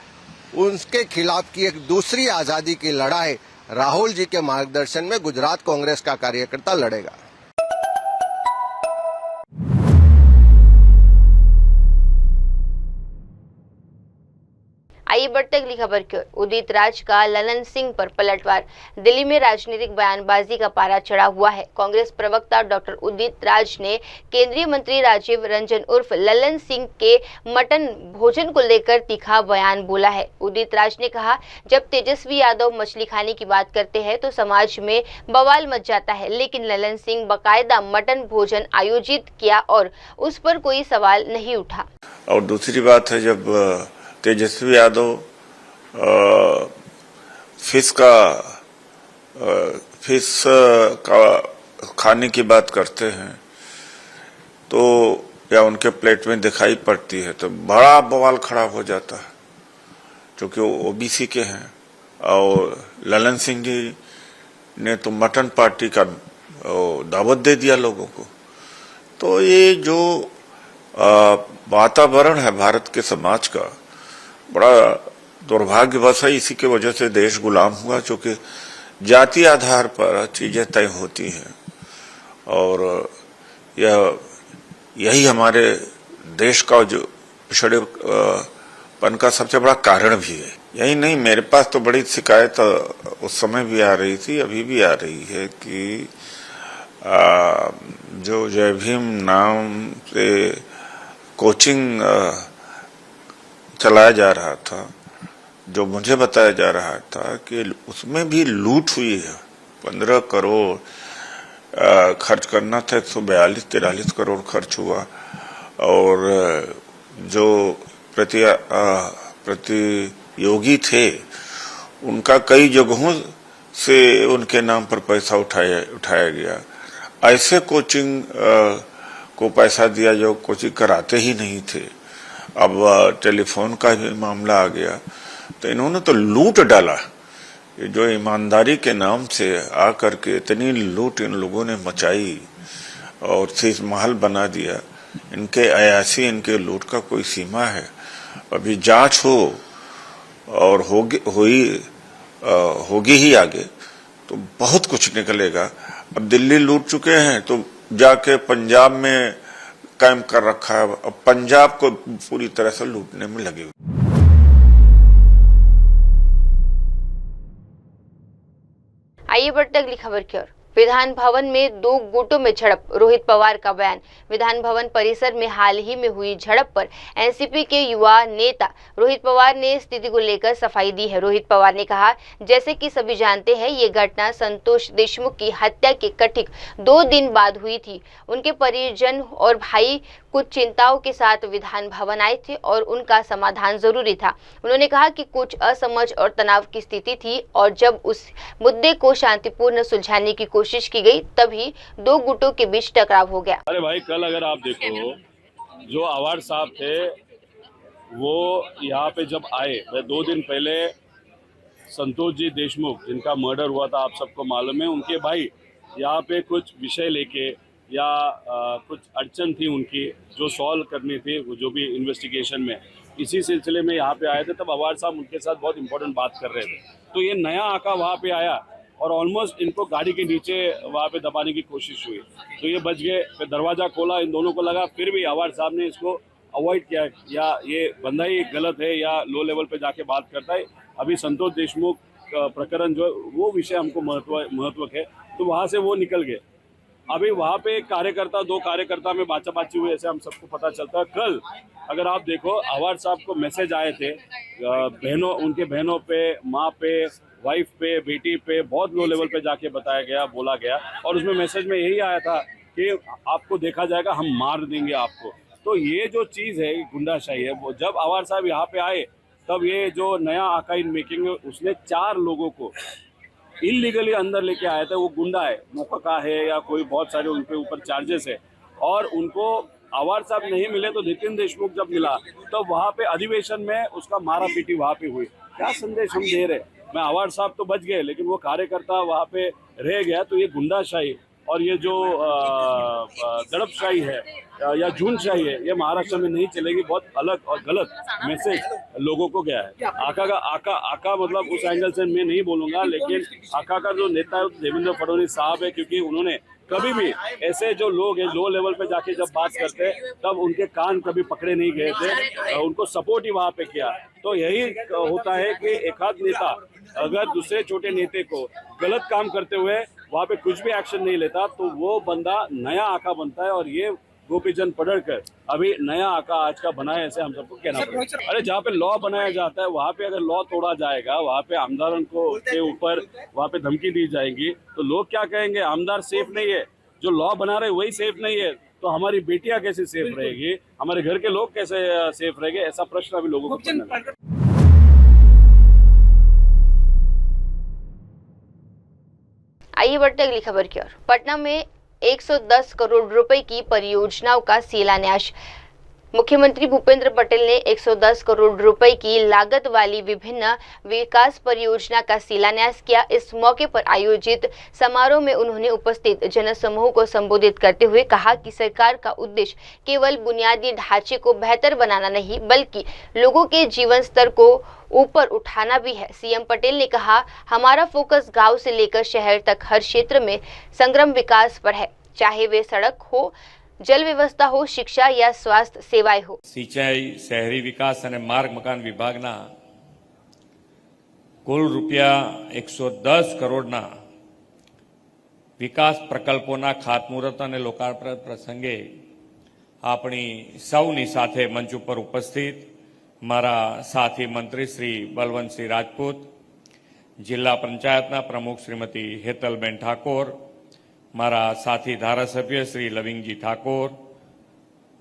उसके खिलाफ की एक दूसरी आजादी की लड़ाई राहुल जी के मार्गदर्शन में गुजरात कांग्रेस का कार्यकर्ता लड़ेगा। आइए बढ़ते अगली खबर की ओर। उदित राज का ललन सिंह पर पलटवार। दिल्ली में राजनीतिक बयानबाजी का पारा चढ़ा हुआ है। कांग्रेस प्रवक्ता डॉक्टर उदित राज ने केंद्रीय मंत्री राजीव रंजन उर्फ ललन सिंह के मटन भोजन को लेकर तीखा बयान बोला है। उदित राज ने कहा, जब तेजस्वी यादव मछली खाने की बात करते हैं तो समाज में बवाल मच जाता है, लेकिन ललन सिंह बाकायदा मटन भोजन आयोजित किया और उस पर कोई सवाल नहीं उठा। और दूसरी बात है, जब तेजस्वी यादव फिश का खाने की बात करते हैं तो या उनके प्लेट में दिखाई पड़ती है तो बड़ा बवाल खड़ा हो जाता है, क्योंकि वो ओबीसी के हैं। और ललन सिंह जी ने तो मटन पार्टी का दावत दे दिया लोगों को। तो ये जो वातावरण है भारत के समाज का, बड़ा दुर्भाग्यवश है। इसी की वजह से देश गुलाम हुआ, क्योंकि जाति आधार पर चीजें तय होती हैं और यही हमारे देश का जो पिछड़ेपन का सबसे बड़ा कारण भी है। यही नहीं, मेरे पास तो बड़ी शिकायत उस समय भी आ रही थी, अभी भी आ रही है कि जो जय भीम नाम से कोचिंग चलाया जा रहा था, जो मुझे बताया जा रहा था कि उसमें भी लूट हुई है। 15 करोड़ खर्च करना था, 142-43 करोड़ खर्च हुआ। और जो प्रतियोगी थे उनका कई जगहों से उनके नाम पर पैसा उठाया गया। ऐसे कोचिंग को पैसा दिया जो कोचिंग कराते ही नहीं थे। अब टेलीफोन का भी मामला आ गया, तो इन्होंने तो लूट डाला। ये जो ईमानदारी के नाम से आकर के इतनी लूट इन लोगों ने मचाई और शीश महल बना दिया। इनके अयासी, इनके लूट का कोई सीमा है? अभी जांच हो और होगी ही आगे, तो बहुत कुछ निकलेगा। अब दिल्ली लूट चुके हैं तो जाके पंजाब में कैंप कर रखा है, अब पंजाब को पूरी तरह से लूटने में लगे हुए। आइए बढ़ते अगली खबर की ओर। विधान भवन में 2 गुटों में झड़प, रोहित पवार का बयान। विधान भवन परिसर में हाल ही में हुई झड़प पर एनसीपी के युवा नेता रोहित पवार ने स्थिति को लेकर सफाई दी है। रोहित पवार ने कहा, जैसे कि सभी जानते हैं, ये घटना संतोष देशमुख की हत्या के कथित 2 दिन बाद हुई थी। उनके परिजन और भाई कुछ चिंताओं के साथ विधान भवन आए थे और उनका समाधान जरूरी था। उन्होंने कहा कि कुछ असमझ और तनाव की स्थिति थी और जब उस मुद्दे को शांतिपूर्ण सुलझाने की कोशिश की गई तभी 2 गुटों के बीच टकराव हो गया। अरे भाई, कल अगर आप देखो, जो अवार्ड साहब थे वो यहाँ पे जब आए, 2 दिन पहले संतोष जी देशमुख जिनका मर्डर हुआ था, आप सबको मालूम है, उनके भाई यहाँ पे कुछ विषय लेके या कुछ अड़चन थी उनकी जो सॉल्व करनी थी, वो जो भी इन्वेस्टिगेशन में, इसी सिलसिले में यहाँ पे आए थे। तब अवार्ड साहब उनके साथ बहुत इंपॉर्टेंट बात कर रहे थे, तो ये नया आका वहाँ पे आया और ऑलमोस्ट इनको गाड़ी के नीचे वहाँ पे दबाने की कोशिश हुई, तो ये बच गए। फिर दरवाज़ा खोला, इन दोनों को लगा, फिर भी अवार्ड साहब ने इसको अवॉइड किया, या ये बंदा ही गलत है या लो लेवल पे जाके बात करता है। अभी संतोष देशमुख प्रकरण जो है वो विषय हमको महत्व है, तो वहाँ से वो निकल गए। अभी वहाँ पे 2 कार्यकर्ता में बातचीत हुई, ऐसे हम सबको पता चलता है। कल अगर आप देखो, अवार्ड साहब को मैसेज आए थे बहनों, उनके बहनों पे, माँ पे, वाइफ पे, बेटी पे बहुत लो लेवल पे जाके बताया गया, बोला गया, और उसमें मैसेज में यही आया था कि आपको देखा जाएगा, हम मार देंगे आपको। तो ये जो चीज़ है, गुंडाशाही है, वो जब अवार्ड साहब यहाँ पे आए तब ये जो नया आका इन मेकिंग है, उसने 4 लोगों को इलीगली अंदर लेके आया था। वो गुंडा है, मोका है या कोई, बहुत सारे उनके ऊपर चार्जेस है, और उनको अवार्ड साहब नहीं मिले तो नितिन देशमुख जब मिला तो वहाँ पे अधिवेशन में उसका मारा पीटी वहाँ पे हुई। क्या संदेश हम दे रहे? मैं अवार्ड साहब तो बच गए, लेकिन वो कार्यकर्ता वहाँ पे रह गया। तो ये गुंडाशाही और ये जो दड़पशाही है या जूनशाही है, ये महाराष्ट्र में नहीं चलेगी। बहुत अलग और गलत मैसेज लोगों को गया है। आका मतलब उस एंगल से मैं नहीं बोलूंगा, लेकिन आका का जो नेता है देवेंद्र फडणवीस साहब है, क्योंकि उन्होंने कभी भी ऐसे जो लोग हैं लो लेवल पे जाके जब बात करते तब उनके कान कभी पकड़े नहीं गए थे, उनको सपोर्ट ही वहाँ पे किया। तो यही होता है कि एक आध नेता अगर दूसरे छोटे नेता को गलत काम करते हुए वहाँ पे कुछ भी एक्शन नहीं लेता तो वो बंदा नया आका बनता है, और ये गोपीचंद पडळकर अभी नया आका आज का बनाए, ऐसे हम सबको कहना पड़ेगा। अरे जहाँ पे लॉ बनाया जाता है वहाँ पे अगर लॉ तोड़ा जाएगा, वहाँ पे आमदारों को के ऊपर वहाँ पे धमकी दी जाएगी तो लोग क्या कहेंगे? आमदार सेफ नहीं है, जो लॉ बना रहे वही सेफ नहीं है, तो हमारी बेटियां कैसे सेफ रहेगी, हमारे घर के लोग कैसे सेफ रहेंगे? ऐसा प्रश्न अभी लोगों को। आइए बढ़ते अगली खबर की ओर। पटना में 110 करोड़ रुपए की परियोजनाओं का शिलान्यास। मुख्यमंत्री भूपेंद्र पटेल ने 110 करोड़ रुपए की लागत वाली विभिन्न विकास परियोजना का शिलान्यास किया। इस मौके पर आयोजित समारोह में उन्होंने उपस्थित जनसमूह को संबोधित करते हुए कहा कि सरकार का उद्देश्य केवल बुनियादी ढांचे को बेहतर बनाना नहीं, बल्कि लोगों के जीवन स्तर को ऊपर उठाना भी है। सीएम पटेल ने कहा, हमारा फोकस गांव से लेकर शहर तक हर क्षेत्र में समग्र विकास पर है, चाहे वे सड़क हो, जल व्यवस्था हो, शिक्षा या स्वास्थ्य सेवाएं हो। सिंचाई, शहरी विकास અને માર્ગ મકાન વિભાગના કુલ રૂપિયા 110 કરોડના વિકાસ પ્રકલ્પોના ખાતમુહૂર્ત અને લોકાર્પણ પ્રસંગે આપણી સૌની સાથે મંચ ઉપર ઉપસ્થિત મારા સાથી મંત્રી શ્રી બલવંતસિંહ રાજપૂત, જિલ્લા પંચાયતના પ્રમુખ શ્રીમતી હેતલબેન ઠાકોર, મારા સાથી ધારાસભ્ય શ્રી લવિંગજી ઠાકોર,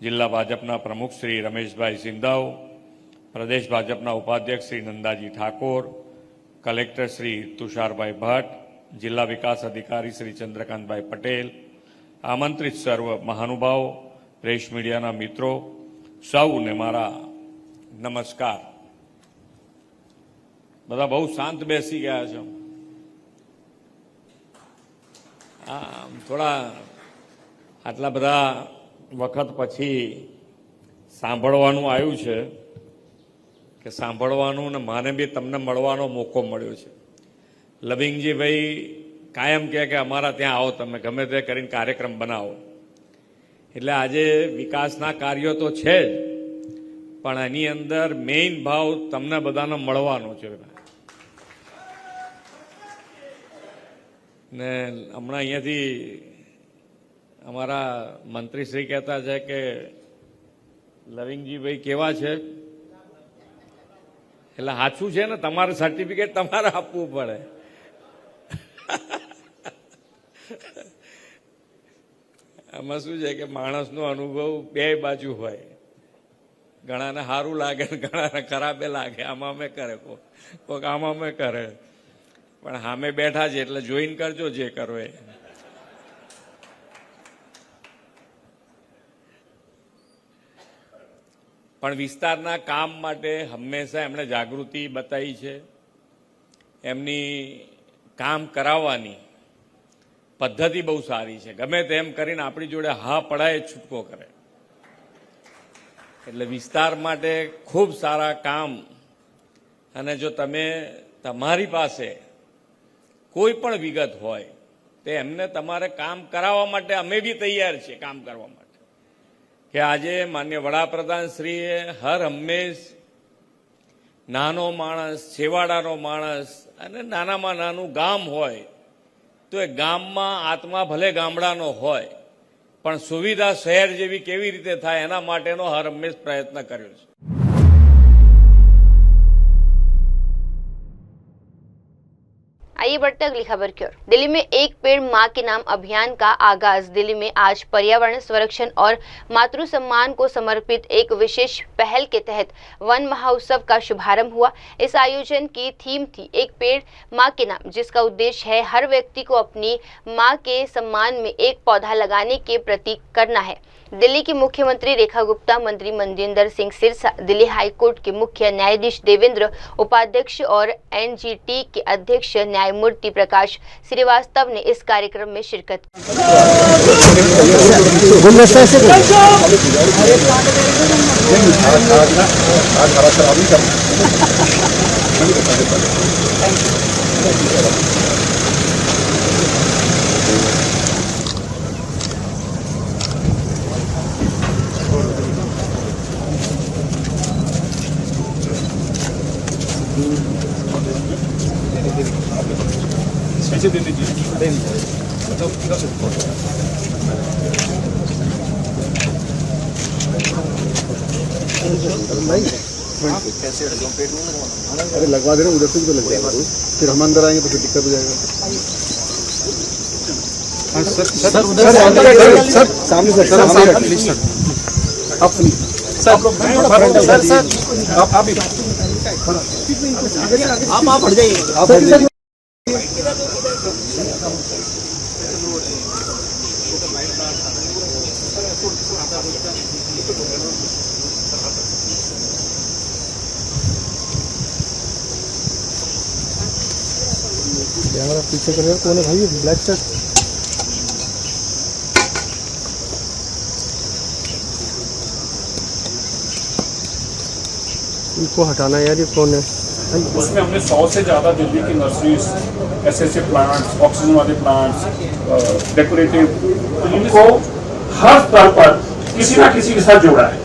જિલ્લા ભાજપના પ્રમુખ શ્રી રમેશભાઈ સિંધવ, પ્રદેશ ભાજપના ઉપાધ્યક્ષ શ્રી નંદાજી ઠાકોર, કલેક્ટર શ્રી તુષારભાઈ ભટ્ટ, જિલ્લા વિકાસ અધિકારી શ્રી ચંદ્રકાંતભાઈ પટેલ, આમંત્રિત સર્વ મહાનુભાવો, પ્રેસ મીડિયાના મિત્રો, સૌને મારા નમસ્કાર। બધા બહુ શાંત બેસી ગયા છો। થોડા આટલા બધા વખત પછી સાંભળવાનું આવ્યું છે કે સાંભળવાનું ને માને બી તમને મળવાનો મોકો મળ્યો છે. લવિંગજીભાઈ કાયમ કહે કે અમારા ત્યાં આવો, તમે ગમે તે કરીને કાર્યક્રમ બનાવો. એટલે આજે વિકાસના કાર્યો તો છે જ, પણ એની અંદર મેઇન ભાવ તમને બધાને મળવાનો છે. ને હમણાં અહીંયાથી અમારા મંત્રીશ્રી કહેતા છે કે લવિંગજીભાઈ કેવા છે, એટલે સાચું છે ને, તમારે સર્ટિફિકેટ તમારે આપવું પડે. આમાં શું છે કે માણસનો અનુભવ બે બાજુ હોય, ઘણાને સારું લાગે ને ઘણાને ખરાબે લાગે. આમાં અમે કરે, કોઈક આમાં અમે કરે, પણ સામે બેઠા છે એટલે જોઈન કરજો જે કરો એ. પણ વિસ્તારના કામ માટે હંમેશા એમણે જાગૃતિ બતાવી છે. એમની કામ કરાવવાની પદ્ધતિ બહુ સારી છે. ગમે તેમ કરીને આપણી જોડે હા પડાય છૂટકો કરે. એટલે વિસ્તાર માટે ખૂબ સારા કામ. અને જો તમે તમારી પાસે કોઈ પણ વિગત હોય તો એમને તમારે કામ કરાવવા માટે અમે બી તૈયાર છીએ કામ કરવા માટે. કે આજે માન્ય વડાપ્રધાન શ્રીએ હર હંમેશ નાનો માણસ, છેવાડાનો માણસ અને નાનામાં નાનું ગામ હોય તો એ ગામમાં આત્મા ભલે ગામડાનો હોય પણ સુવિધા શહેર જેવી કેવી રીતે થાય એના માટેનો હર હંમેશ પ્રયત્ન કર્યો છે. आइए बढ़ते अगली खबर की ओर। दिल्ली में एक पेड़ मां के नाम अभियान का आगाज। दिल्ली में आज पर्यावरण संरक्षण और मातृ सम्मान को समर्पित एक विशेष पहल के तहत वन महोत्सव का शुभारंभ हुआ। इस आयोजन की थीम थी एक पेड़ मां के नाम, जिसका उद्देश्य है हर व्यक्ति को अपनी मां के सम्मान में एक पौधा लगाने के प्रतीक करना है। दिल्ली की मुख्यमंत्री रेखा गुप्ता, मंत्री मनजिंदर सिंह सिरसा, दिल्ली हाईकोर्ट के मुख्य न्यायाधीश देवेंद्र उपाध्यक्ष और एनजीटी के अध्यक्ष न्यायमूर्ति प्रकाश श्रीवास्तव ने इस कार्यक्रम में शिरकत कैसे दे दीजिए अरे लगवा देना, उधर से भी तो लगवा दो, फिर हम अंदर आएंगे तो फिर दिक्कत हो जाएगा। सर सामने सर आप आप बढ़ जाइए, आप बढ़ जाइए। कैमरा पीछे करेगा कौन है भाई? ब्लैक शर्ट इनको हटाना यार, ये कौन है? उसमें हमने 100 से ज़्यादा दिल्ली की नर्सरीज, ऐसे प्लांट्स, ऑक्सीजन वाले प्लांट्स, डेकोरेटिव, इनको हर स्तर पर किसी ना किसी के साथ जोड़ा है।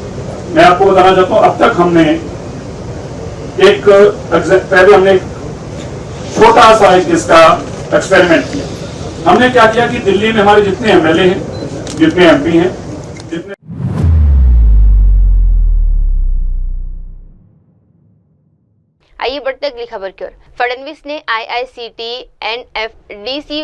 मैं आपको बताना चाहता हूँ, अब तक हमने पहले हमने छोटा सा इसका एक्सपेरिमेंट किया। हमने क्या किया कि दिल्ली में हमारे जितने एमएलए हैं, जितने एमपी हैं, जितने आइए बढ़ते अगली खबर की ओर। फडणवीस ने आईआईसीटी एनएफडीसी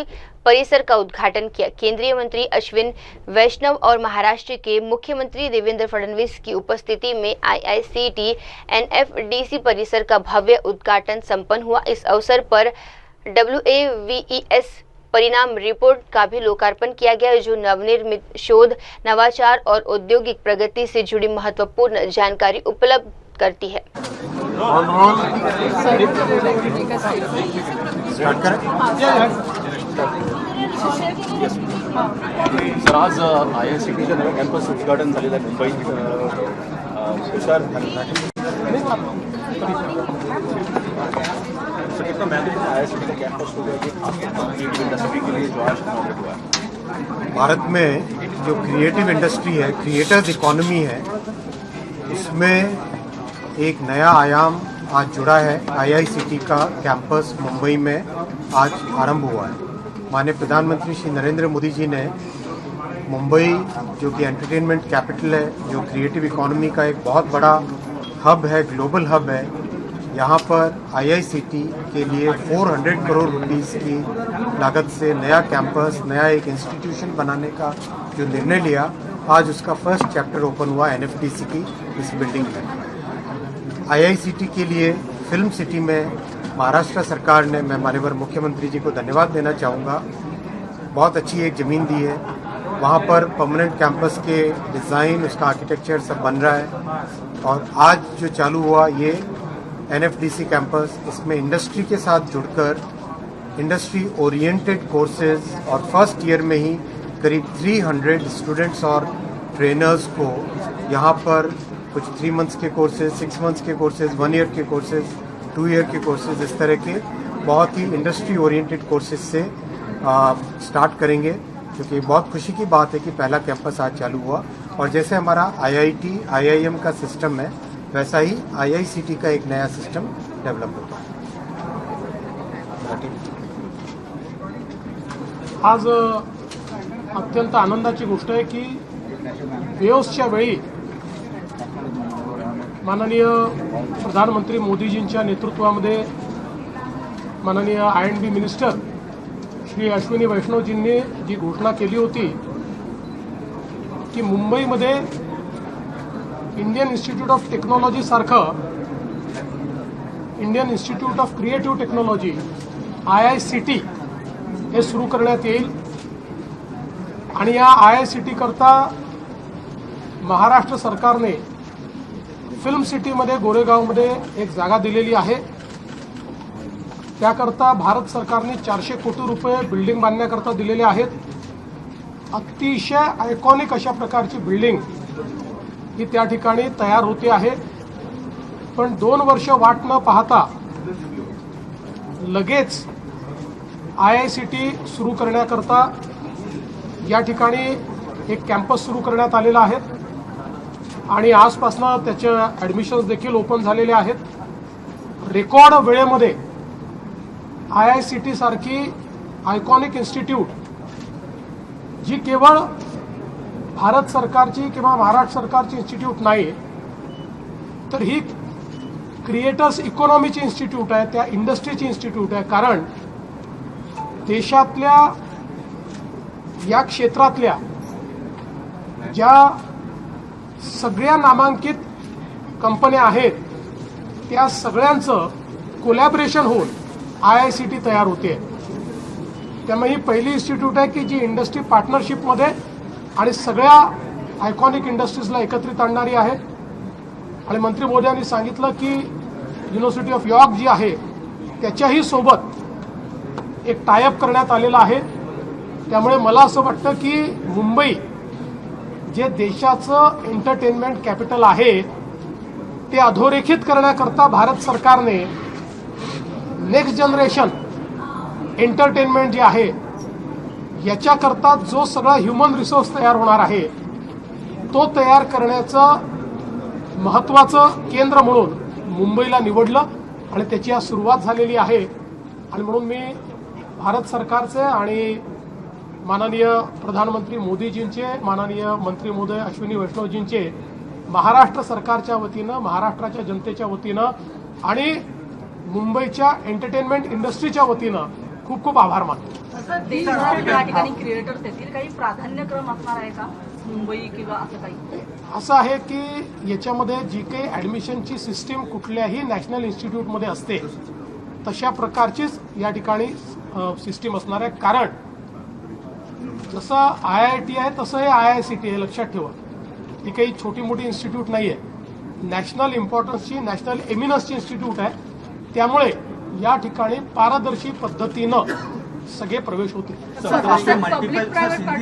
परिसर का उद्घाटन किया। केंद्रीय मंत्री अश्विन वैष्णव और महाराष्ट्र के मुख्यमंत्री देवेंद्र फडणवीस की उपस्थिति में आईआईसीटी एनएफडीसी परिसर का भव्य उद्घाटन संपन्न हुआ। इस अवसर पर WAVES परिणाम रिपोर्ट का भी लोकार्पण किया गया, जो नवनिर्मित शोध, नवाचार और औद्योगिक प्रगति से जुड़ी महत्वपूर्ण जानकारी उपलब्ध करती है। सर, आज आयआयसीटीच्या नव्या कॅम्पस उद्घाटन झालेलं आहे मुंबईत. हुशार कितना महत्वपूर्ण IISc का कैंपस हो गया कि खासतौर क्रिएटिव इंडस्ट्री के लिए जो आज इनॉग्रेट हुआ है? भारत में जो क्रिएटिव इंडस्ट्री है, क्रिएटर्स इकोनॉमी है, उसमें एक नया आयाम आज जुड़ा है। IICT का कैंपस मुंबई में आज आरंभ हुआ है। माननीय प्रधानमंत्री श्री नरेंद्र मोदी जी ने मुंबई, जो कि एंटरटेनमेंट कैपिटल है, जो क्रिएटिव इकोनॉमी का एक बहुत बड़ा हब है, ग्लोबल हब है, यहाँ पर IICT के लिए 400 करोड़ रुपीस की लागत से नया कैंपस, नया एक इंस्टीट्यूशन बनाने का जो निर्णय लिया, आज उसका फर्स्ट चैप्टर ओपन हुआ NFDC की इस बिल्डिंग में। IICT के लिए फिल्म सिटी में महाराष्ट्र सरकार ने, मैं माननीय मुख्यमंत्री जी को धन्यवाद देना चाहूँगा, बहुत अच्छी एक ज़मीन दी है। वहाँ पर परमानेंट कैंपस के डिज़ाइन, उसका आर्किटेक्चर सब बन रहा है। और आज जो चालू हुआ ये NFDC कैंपस, इसमें इंडस्ट्री के साथ जुड़कर इंडस्ट्री ओरिएंटेड कोर्सेज और फर्स्ट ईयर में ही करीब 300 स्टूडेंट्स और ट्रेनर्स को यहाँ पर कुछ 3 मंथ्स के कोर्सेज, 6 मंथ्स के कोर्सेज, 1 ईयर के कोर्सेज, 2 ईयर के कोर्सेज, इस तरह के बहुत ही इंडस्ट्री ओरिएंटेड कोर्सेज से स्टार्ट करेंगे, क्योंकि बहुत खुशी की बात है कि पहला कैंपस आज चालू हुआ। और जैसे हमारा IIT, IIM का सिस्टम है, वैसा ही IICT का एक नया सिस्टम डेवलप होता है। आज अत्यंत आनंदाची गोष्ट आहे की वेव्सच्या वेळी माननीय प्रधानमंत्री मोदीजींच्या नेतृत्वामध्ये माननीय I&B मिनिस्टर श्री अश्विनी वैष्णवजींनी जी घोषणा केली होती की मुंबईमध्ये इंडियन इन्स्टिट्यूट ऑफ टेक्नॉलॉजी सारखं Indian institute of creative technology IICT हे सुरू करण्यात येईल आणि या IICT करता महाराष्ट्र सरकारने फिल्म सिटीमध्ये गोरेगावमध्ये एक जागा दिलेली आहे। त्याकरता भारत सरकारने 400 कोटी रुपये बिल्डिंग बांधण्याकरता दिलेले आहेत। अतिशय आयकॉनिक अशा प्रकारची बिल्डिंग ही त्या ठिकाणी तयार होते आहे। पण 2 वर्ष वाट न पाहता लगेच IICT सुरू करण्याकरता या ठिकाणी एक कॅम्पस सुरू करण्यात आलेला आहे आणि आजपासून त्याचे ॲडमिशन्स देखील ओपन झालेले आहेत। रेकॉर्ड वेळेमध्ये IICT सारखी आयकॉनिक इन्स्टिट्यूट जी केवळ भारत सरकारची किंवा महाराष्ट्र सरकारची इन्स्टिट्यूट नाही, तर ही क्रिएटर्स इकॉनॉमीची इन्स्टिट्यूट आहे, त्या इंडस्ट्रीची इन्स्टिट्यूट आहे। कारण देशातल्या या क्षेत्रातल्या ज्या सगळ्या नामांकित कंपन्या आहेत त्या सगळ्यांचं कोलॅबोरेशन होऊन IICT तयार होते। त्यामुळे ही पहिली इन्स्टिट्यूट आहे की जी इंडस्ट्री पार्टनरशिपमध्ये आणि सगळ्या आयकॉनिक इंडस्ट्रीजला एकत्रित आणणारी आहे। आणि मंत्री महोदयांनी सांगितलं की युनिव्हर्सिटी ऑफ यॉर्क जी आहे त्याच्याही सोबत एक टायअप करण्यात आलेला आहे। त्यामुळे मला असं वाटतं की मुंबई जे देशाचं एंटरटेनमेंट कॅपिटल आहे ते अधोरेखित करण्याकरता भारत सरकारने नेक्स्ट जनरेशन एंटरटेनमेंट जे आहे याच्याकरता जो सगळा ह्युमन रिसोर्स तयार होणार आहे तो तयार करण्याचं महत्त्वाचं केंद्र म्हणून मुंबईला निवडलं आणि त्याची आज सुरुवात झालेली आहे। आणि म्हणून मी भारत सरकारचे आणि माननीय प्रधानमंत्री मोदीजींचे, माननीय मंत्री महोदय अश्विनी वैष्णवजींचे महाराष्ट्र सरकारच्या वतीनं, महाराष्ट्राच्या जनतेच्या वतीनं आणि मुंबईच्या एंटरटेनमेंट इंडस्ट्रीच्या वतीनं खूप खूप आभार मानतो। देशभरात या ठिकाणी क्रिएटर्स येतील, काही प्राधान्यक्रम असणार आहे का मुंबई किंवा असं काही? असं आहे की याच्यामध्ये जी काही ॲडमिशनची सिस्टीम कुठल्याही नॅशनल इन्स्टिट्यूटमध्ये असते तशा प्रकारचीच या ठिकाणी सिस्टीम असणार आहे। कारण जसं IIT आहे तसं हे IICT आहे, लक्षात ठेवा। ती काही छोटी मोठी इन्स्टिट्यूट नाही आहे, नॅशनल इम्पॉर्टन्सची, नॅशनल एमिनन्सची इन्स्टिट्यूट आहे। त्यामुळे या ठिकाणी पारदर्शी पद्धतीनं सगळे प्रवेश होतील.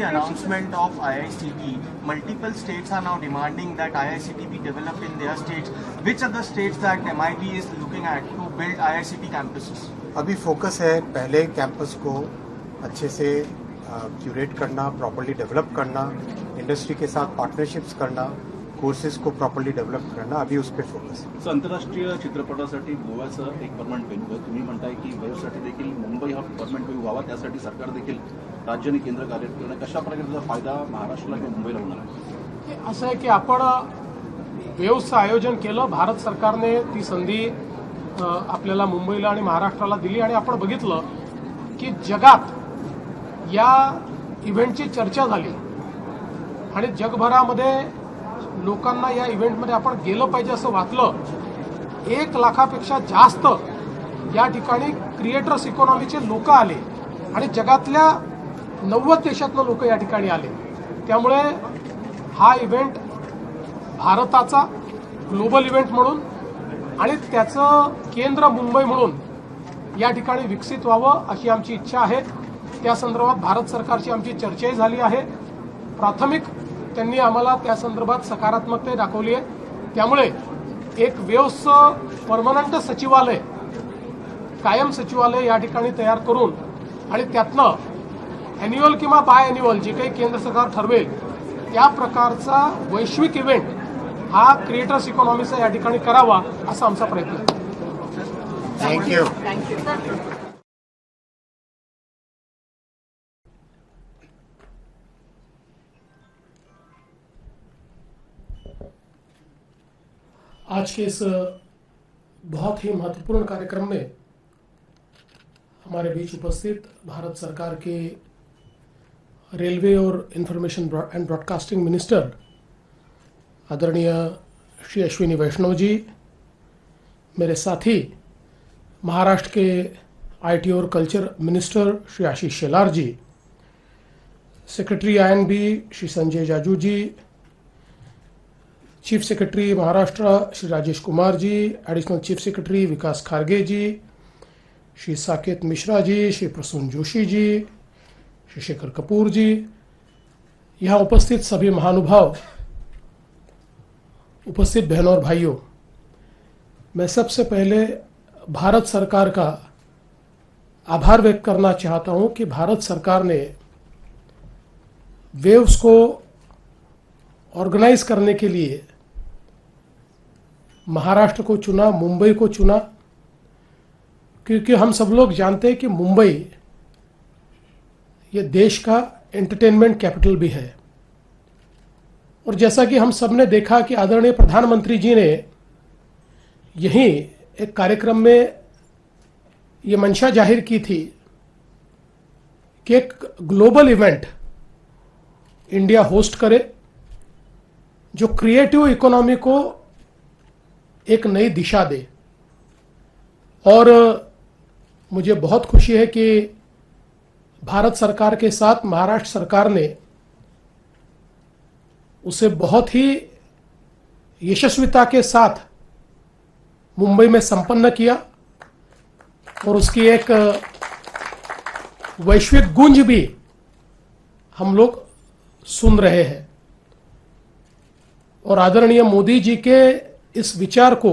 Announcement of IICT, multiple states are now demanding that IICT be developed in their states. Which are the states that MIB is looking at to build IICT campuses? अभी फोकस है पहले कैंपस को अच्छे से क्यूरेट करना, properly develop करना, industry के साथ पार्टनरशिप्स करना, कोर्सेज को प्रॉपर्ली डेव्हलप करणं, अभी उस पे फोकस आहे. आंतरराष्ट्रीय चित्रपटासाठी गोव्याचं एक परमनंट वेन्यू आहे. तुम्ही म्हणताय की वेव्हसाठी देखील मुंबई हा परमनंट वेन्यू व्हावा, त्यासाठी सरकार देखील राज्य आणि केंद्र कार्य करणे. कशा प्रकारचा फायदा महाराष्ट्राला किंवा मुंबईला होणार आहे? असं आहे की आपण वेव्हचं आयोजन केलं, भारत सरकारने ती संधी आपल्याला मुंबईला आणि महाराष्ट्राला दिली आणि आपण बघितलं की जगात या इव्हेंटची चर्चा झाली आणि जगभरामध्ये लोकांना या इव्हेंटमध्ये आपण गेलं पाहिजे असं वाटलं. 1 लाखापेक्षा जास्त या ठिकाणी क्रिएटर्स इकॉनॉमीचे लोक आले आणि जगातल्या 90 देशातनं लोक या ठिकाणी आले. त्यामुळे हा इव्हेंट भारताचा ग्लोबल इव्हेंट म्हणून आणि त्याचं केंद्र मुंबई म्हणून या ठिकाणी विकसित व्हावं अशी आमची इच्छा आहे. त्या संदर्भात भारत सरकारची आमची चर्चाही झाली आहे. प्राथमिक त्यांनी आम्हाला त्या संदर्भात सकारात्मकता दाखवली आहे. त्यामुळे एक वेव्हचं परमनंट सचिवालय, कायम सचिवालय या ठिकाणी तयार करून आणि त्यातनं ॲन्युअल किंवा बाय ॲन्युअल जे काही केंद्र सरकार ठरवेल त्या प्रकारचा वैश्विक इव्हेंट हा क्रिएटर्स इकॉनॉमीचा या ठिकाणी करावा असा आमचा प्रयत्न आहे. थँक्यू. आज के इस बहुत ही महत्वपूर्ण कार्यक्रम में हमारे बीच उपस्थित भारत सरकार के रेलवे और इंफॉर्मेशन एंड ब्रॉडकास्टिंग मिनिस्टर आदरणीय श्री अश्विनी वैष्णव जी, मेरे साथी महाराष्ट्र के आईटी और कल्चर मिनिस्टर श्री आशीष शेलार जी, सेक्रेटरी INB श्री संजय जाजू जी, chief secretary Maharashtra Shri Rajesh Kumar ji, additional chief secretary विकास खारगे जी, श्री साकेत मिश्रा जी, श्री प्रसून जोशी जी, श्री शेखर कपूर जी, यहाँ उपस्थित सभी महानुभाव, उपस्थित बहनों और भाइयों, मैं सबसे पहले भारत सरकार का आभार व्यक्त करना चाहता हूं कि भारत सरकार ने वेव्स को ऑर्गेनाइज करने के लिए महाराष्ट्र को चुना, मुंबई को चुना, क्योंकि हम सब लोग जानते हैं कि मुंबई ये देश का एंटरटेनमेंट कैपिटल भी है. और जैसा कि हम सब ने देखा कि आदरणीय प्रधानमंत्री जी ने यहीं एक कार्यक्रम में ये मंशा जाहिर की थी कि एक ग्लोबल इवेंट इंडिया होस्ट करे जो क्रिएटिव इकोनॉमी को एक नई दिशा दे. और मुझे बहुत खुशी है कि भारत सरकार के साथ महाराष्ट्र सरकार ने उसे बहुत ही यशस्विता के साथ मुंबई में संपन्न किया और उसकी एक वैश्विक गूंज भी हम लोग सुन रहे हैं. और आदरणीय मोदी जी के इस विचार को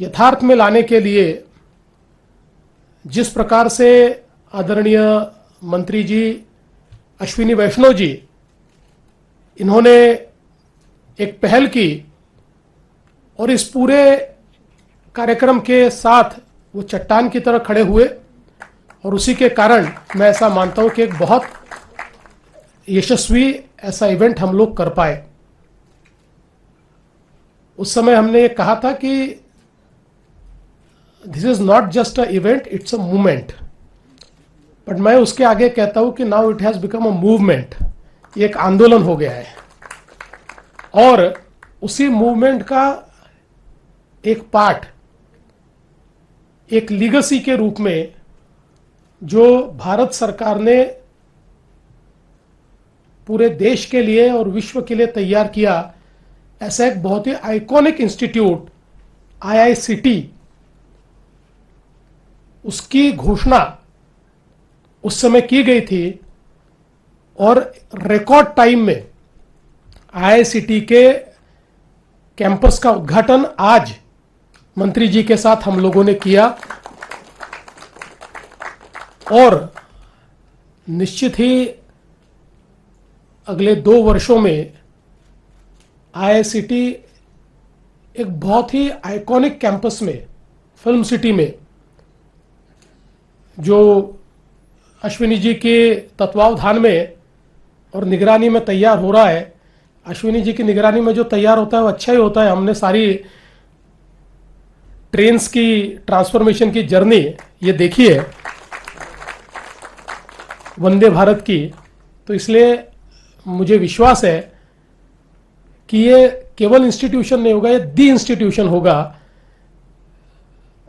यथार्थ में लाने के लिए जिस प्रकार से आदरणीय मंत्री जी अश्विनी वैष्णव जी इन्होंने एक पहल की और इस पूरे कार्यक्रम के साथ वो चट्टान की तरह खड़े हुए और उसी के कारण मैं ऐसा मानता हूं कि एक बहुत यशस्वी ऐसा इवेंट हम लोग कर पाए. उस समय हमने ये कहा था कि this is not just a event, it's a movement. But मैं उसके आगे कहता हूं कि now it has become a movement. ये एक आंदोलन हो गया है और उसी मूवमेंट का एक पार्ट, एक लीगेसी के रूप में जो भारत सरकार ने पूरे देश के लिए और विश्व के लिए तैयार किया, ऐसा एक बहुत ही आइकॉनिक इंस्टीट्यूट IICT, उसकी घोषणा उस समय की गई थी और रिकॉर्ड टाइम में आईआईसीटी के कैंपस का उद्घाटन आज मंत्री जी के साथ हम लोगों ने किया और निश्चित ही अगले 2 वर्षों में आईआईसीटी एक बहुत ही आइकॉनिक कैंपस में, फिल्म सिटी में, जो अश्विनी जी के तत्वावधान में और निगरानी में तैयार हो रहा है। अश्विनी जी की निगरानी में जो तैयार होता है वो अच्छा ही होता है। हमने सारी ट्रेन्स की ट्रांसफॉर्मेशन की जर्नी ये देखी है वंदे भारत की, तो इसलिए मुझे विश्वास है कि ये केवल इंस्टीट्यूशन नहीं होगा, ये दी इंस्टीट्यूशन होगा।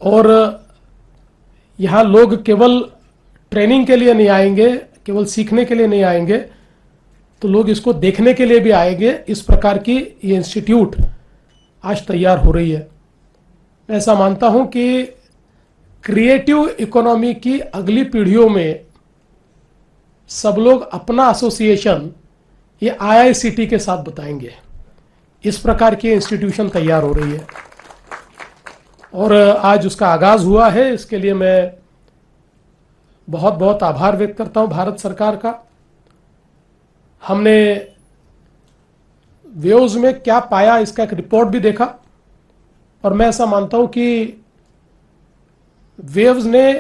और यहाँ लोग केवल ट्रेनिंग के लिए नहीं आएंगे, केवल सीखने के लिए नहीं आएंगे, तो लोग इसको देखने के लिए भी आएंगे। इस प्रकार की ये इंस्टीट्यूट आज तैयार हो रही है। मैं ऐसा मानता हूं कि क्रिएटिव इकोनॉमी की अगली पीढ़ियों में सब लोग अपना एसोसिएशन ये आईआईसीटी के साथ बताएंगे। इस प्रकार की इंस्टीट्यूशन तैयार हो रही है और आज उसका आगाज हुआ है। इसके लिए मैं बहुत बहुत आभार व्यक्त करता हूं भारत सरकार का। हमने वेव्स में क्या पाया इसका एक रिपोर्ट भी देखा और मैं ऐसा मानता हूं कि वेव्स ने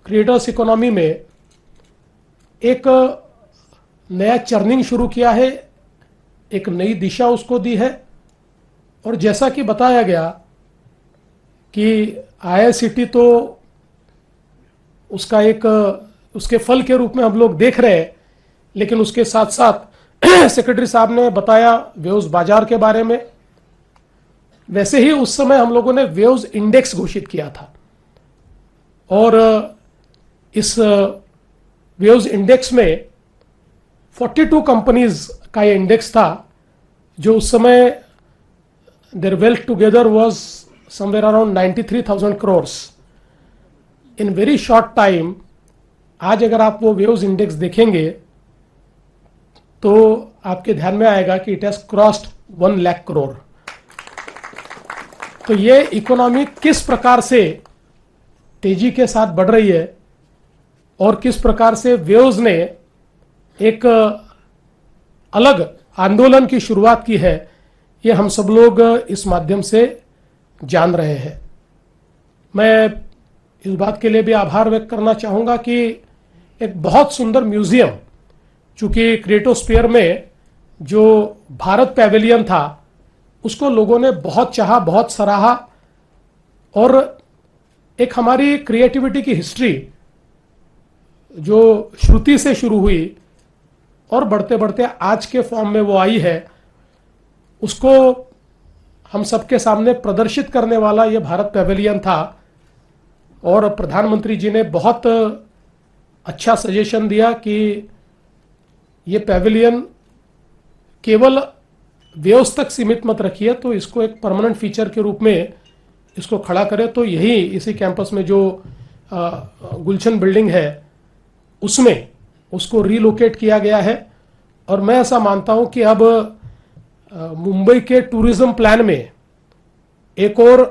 क्रिएटर्स इकोनॉमी में एक नया चर्निंग शुरू किया है, एक नई दिशा उसको दी है। और जैसा कि बताया गया कि आईआईसीटी तो उसका एक उसके फल के रूप में हम लोग देख रहे हैं, लेकिन उसके साथ साथ सेक्रेटरी साहब ने बताया वेव्स बाजार के बारे में। वैसे ही उस समय हम लोगों ने वेव्स इंडेक्स घोषित किया था और इस वेव्स इंडेक्स में 42 कंपनीज का ये इंडेक्स था, जो उस समय there wealth together was somewhere around 93,000 crores in very short time. आज अगर आप वो वेव्स इंडेक्स देखेंगे तो आपके ध्यान में आएगा कि it has crossed 1 lakh crore. तो ये इकोनॉमी किस प्रकार से तेजी के साथ बढ़ रही है और किस प्रकार से वेव्स ने एक अलग आंदोलन की शुरुआत की है, ये हम सब लोग इस माध्यम से जान रहे हैं। मैं इस बात के लिए भी आभार व्यक्त करना चाहूंगा कि एक बहुत सुंदर म्यूजियम, चूंकि क्रिएटोस्फीयर में जो भारत पैवेलियन था उसको लोगों ने बहुत चाहा, बहुत सराहा और एक हमारी क्रिएटिविटी की हिस्ट्री जो श्रुति से शुरू हुई और बढ़ते बढ़ते आज के फॉर्म में वो आई है, उसको हम सबके सामने प्रदर्शित करने वाला ये भारत पैवेलियन था। और प्रधानमंत्री जी ने बहुत अच्छा सजेशन दिया कि ये पैवेलियन केवल वेव्स तक सीमित मत रखिए, तो इसको एक परमानेंट फीचर के रूप में इसको खड़ा करें। तो यही इसी कैंपस में जो गुलशन बिल्डिंग है उसमें उसको रीलोकेट किया गया है। और मैं ऐसा मानता हूं कि अब मुंबई के टूरिज्म प्लान में एक और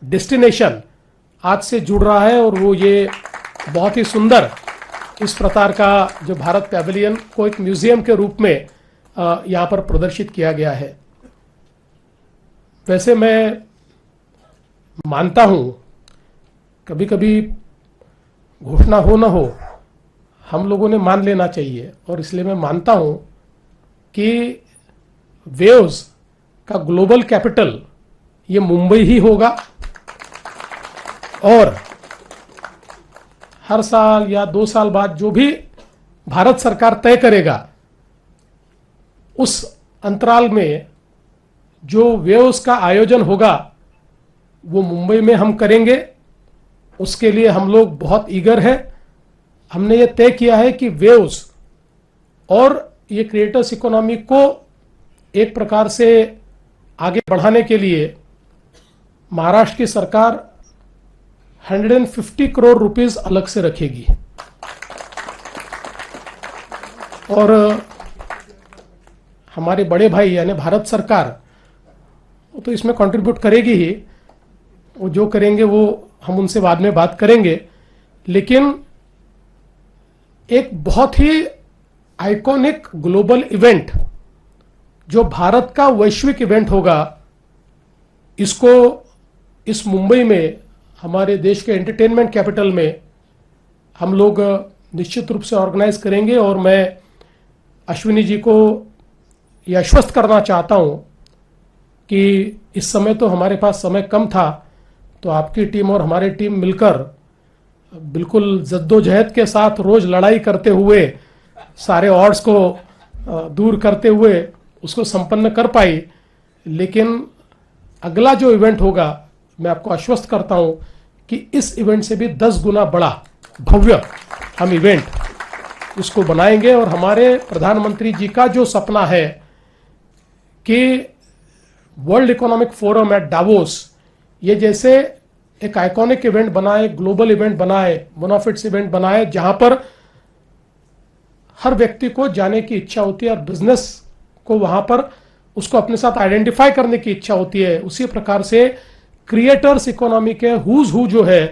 डेस्टिनेशन आज से जुड़ रहा है और वो ये बहुत ही सुंदर इस प्रकार का जो भारत पैवेलियन को एक म्यूजियम के रूप में यहाँ पर प्रदर्शित किया गया है। वैसे मैं मानता हूं कभी कभी घोषणा हो ना हो हम लोगों ने मान लेना चाहिए, और इसलिए मैं मानता हूं कि वेव्स का ग्लोबल कैपिटल ये मुंबई ही होगा और हर साल या 2 साल बाद जो भी भारत सरकार तय करेगा उस अंतराल में जो वेव्स का आयोजन होगा वो मुंबई में हम करेंगे। उसके लिए हम लोग बहुत ईगर है। हमने ये तय किया है कि वेव्स और ये क्रिएटर्स इकोनॉमी को एक प्रकार से आगे बढ़ाने के लिए महाराष्ट्र की सरकार 150 करोड़ रुपीस अलग से रखेगी। और हमारे बड़े भाई यानी भारत सरकार वो तो इसमें कंट्रीब्यूट करेगी ही, वो जो करेंगे वो हम उनसे बाद में बात करेंगे। लेकिन एक बहुत ही आइकॉनिक ग्लोबल इवेंट जो भारत का वैश्विक इवेंट होगा, इसको इस मुंबई में हमारे देश के एंटरटेनमेंट कैपिटल में हम लोग निश्चित रूप से ऑर्गेनाइज करेंगे। और मैं अश्विनी जी को ये आश्वस्त करना चाहता हूं कि इस समय तो हमारे पास समय कम था, तो आपकी टीम और हमारी टीम मिलकर बिल्कुल जद्दोजहद के साथ रोज लड़ाई करते हुए सारे ऑड्स को दूर करते हुए उसको संपन्न कर पाई। लेकिन अगला जो इवेंट होगा, मैं आपको आश्वस्त करता हूं कि इस इवेंट से भी 10 गुना बड़ा भव्य हम इवेंट उसको बनाएंगे। और हमारे प्रधानमंत्री जी का जो सपना है कि world economic forum eight Davos ये जैसे एक आइकॉनिक इवेंट बनाए, ग्लोबल इवेंट बनाए, वन ऑफ इट्स इवेंट बनाए, जहां पर हर व्यक्ति को जाने की इच्छा होती है और बिजनेस को वहां पर उसको अपने साथ आइडेंटिफाई करने की इच्छा होती है। उसी प्रकार से क्रिएटर्स इकोनॉमी के हुज हु जो है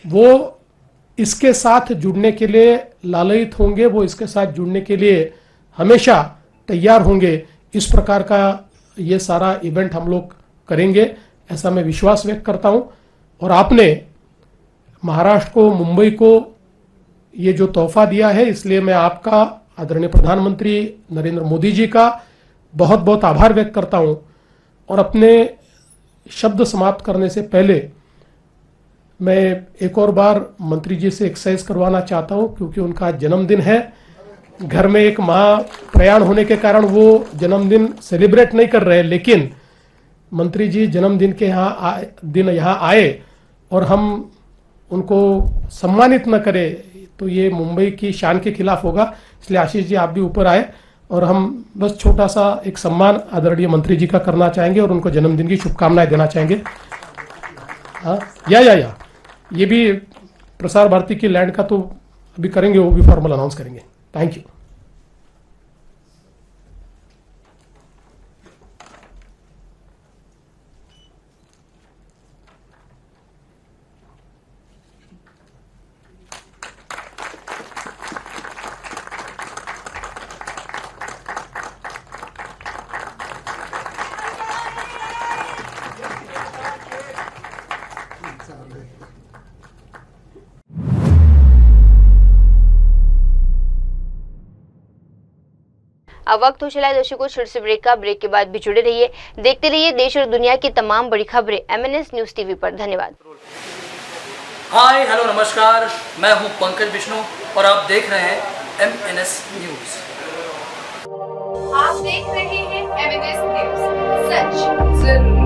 वो इसके साथ जुड़ने के लिए लालयित होंगे, वो इसके साथ जुड़ने के लिए हमेशा तैयार होंगे। इस प्रकार का ये सारा इवेंट हम लोग करेंगे, ऐसा मैं विश्वास व्यक्त करता हूं। और आपने महाराष्ट्र को, मुंबई को ये जो तोहफा दिया है, इसलिए मैं आपका, आदरणीय प्रधानमंत्री नरेंद्र मोदी जी का बहुत बहुत आभार व्यक्त करता हूं। और अपने शब्द समाप्त करने से पहले मैं एक और बार मंत्री जी से एक्सरसाइज करवाना चाहता हूं, क्योंकि उनका जन्मदिन है। घर में एक महाप्रयाण होने के कारण वो जन्मदिन सेलिब्रेट नहीं कर रहे, लेकिन मंत्री जी जन्मदिन के यहाँ आए और हम उनको सम्मानित न करें तो ये मुंबई की शान के खिलाफ होगा। इसलिए आशीष जी आप भी ऊपर आए और हम बस छोटा सा एक सम्मान आदरणीय मंत्री जी का करना चाहेंगे और उनको जन्मदिन की शुभकामनाएं देना चाहेंगे। हाँ, या ये भी प्रसार भारती की लैंड का तो अभी करेंगे, वो भी फॉर्मल अनाउंस करेंगे। Thank you. अब वक्त हो चला है दर्शकों छोटे से ब्रेक का। ब्रेक के बाद भी जुड़े रहिए, देखते रहिए देश और दुनिया की तमाम बड़ी खबरें MNS न्यूज टीवी पर। धन्यवाद। हाय हेलो नमस्कार, मैं हूं पंकज विष्णु और आप देख रहे हैं MNS न्यूज। आप देख रहे हैं MNS न्यूज, सच जरूरी।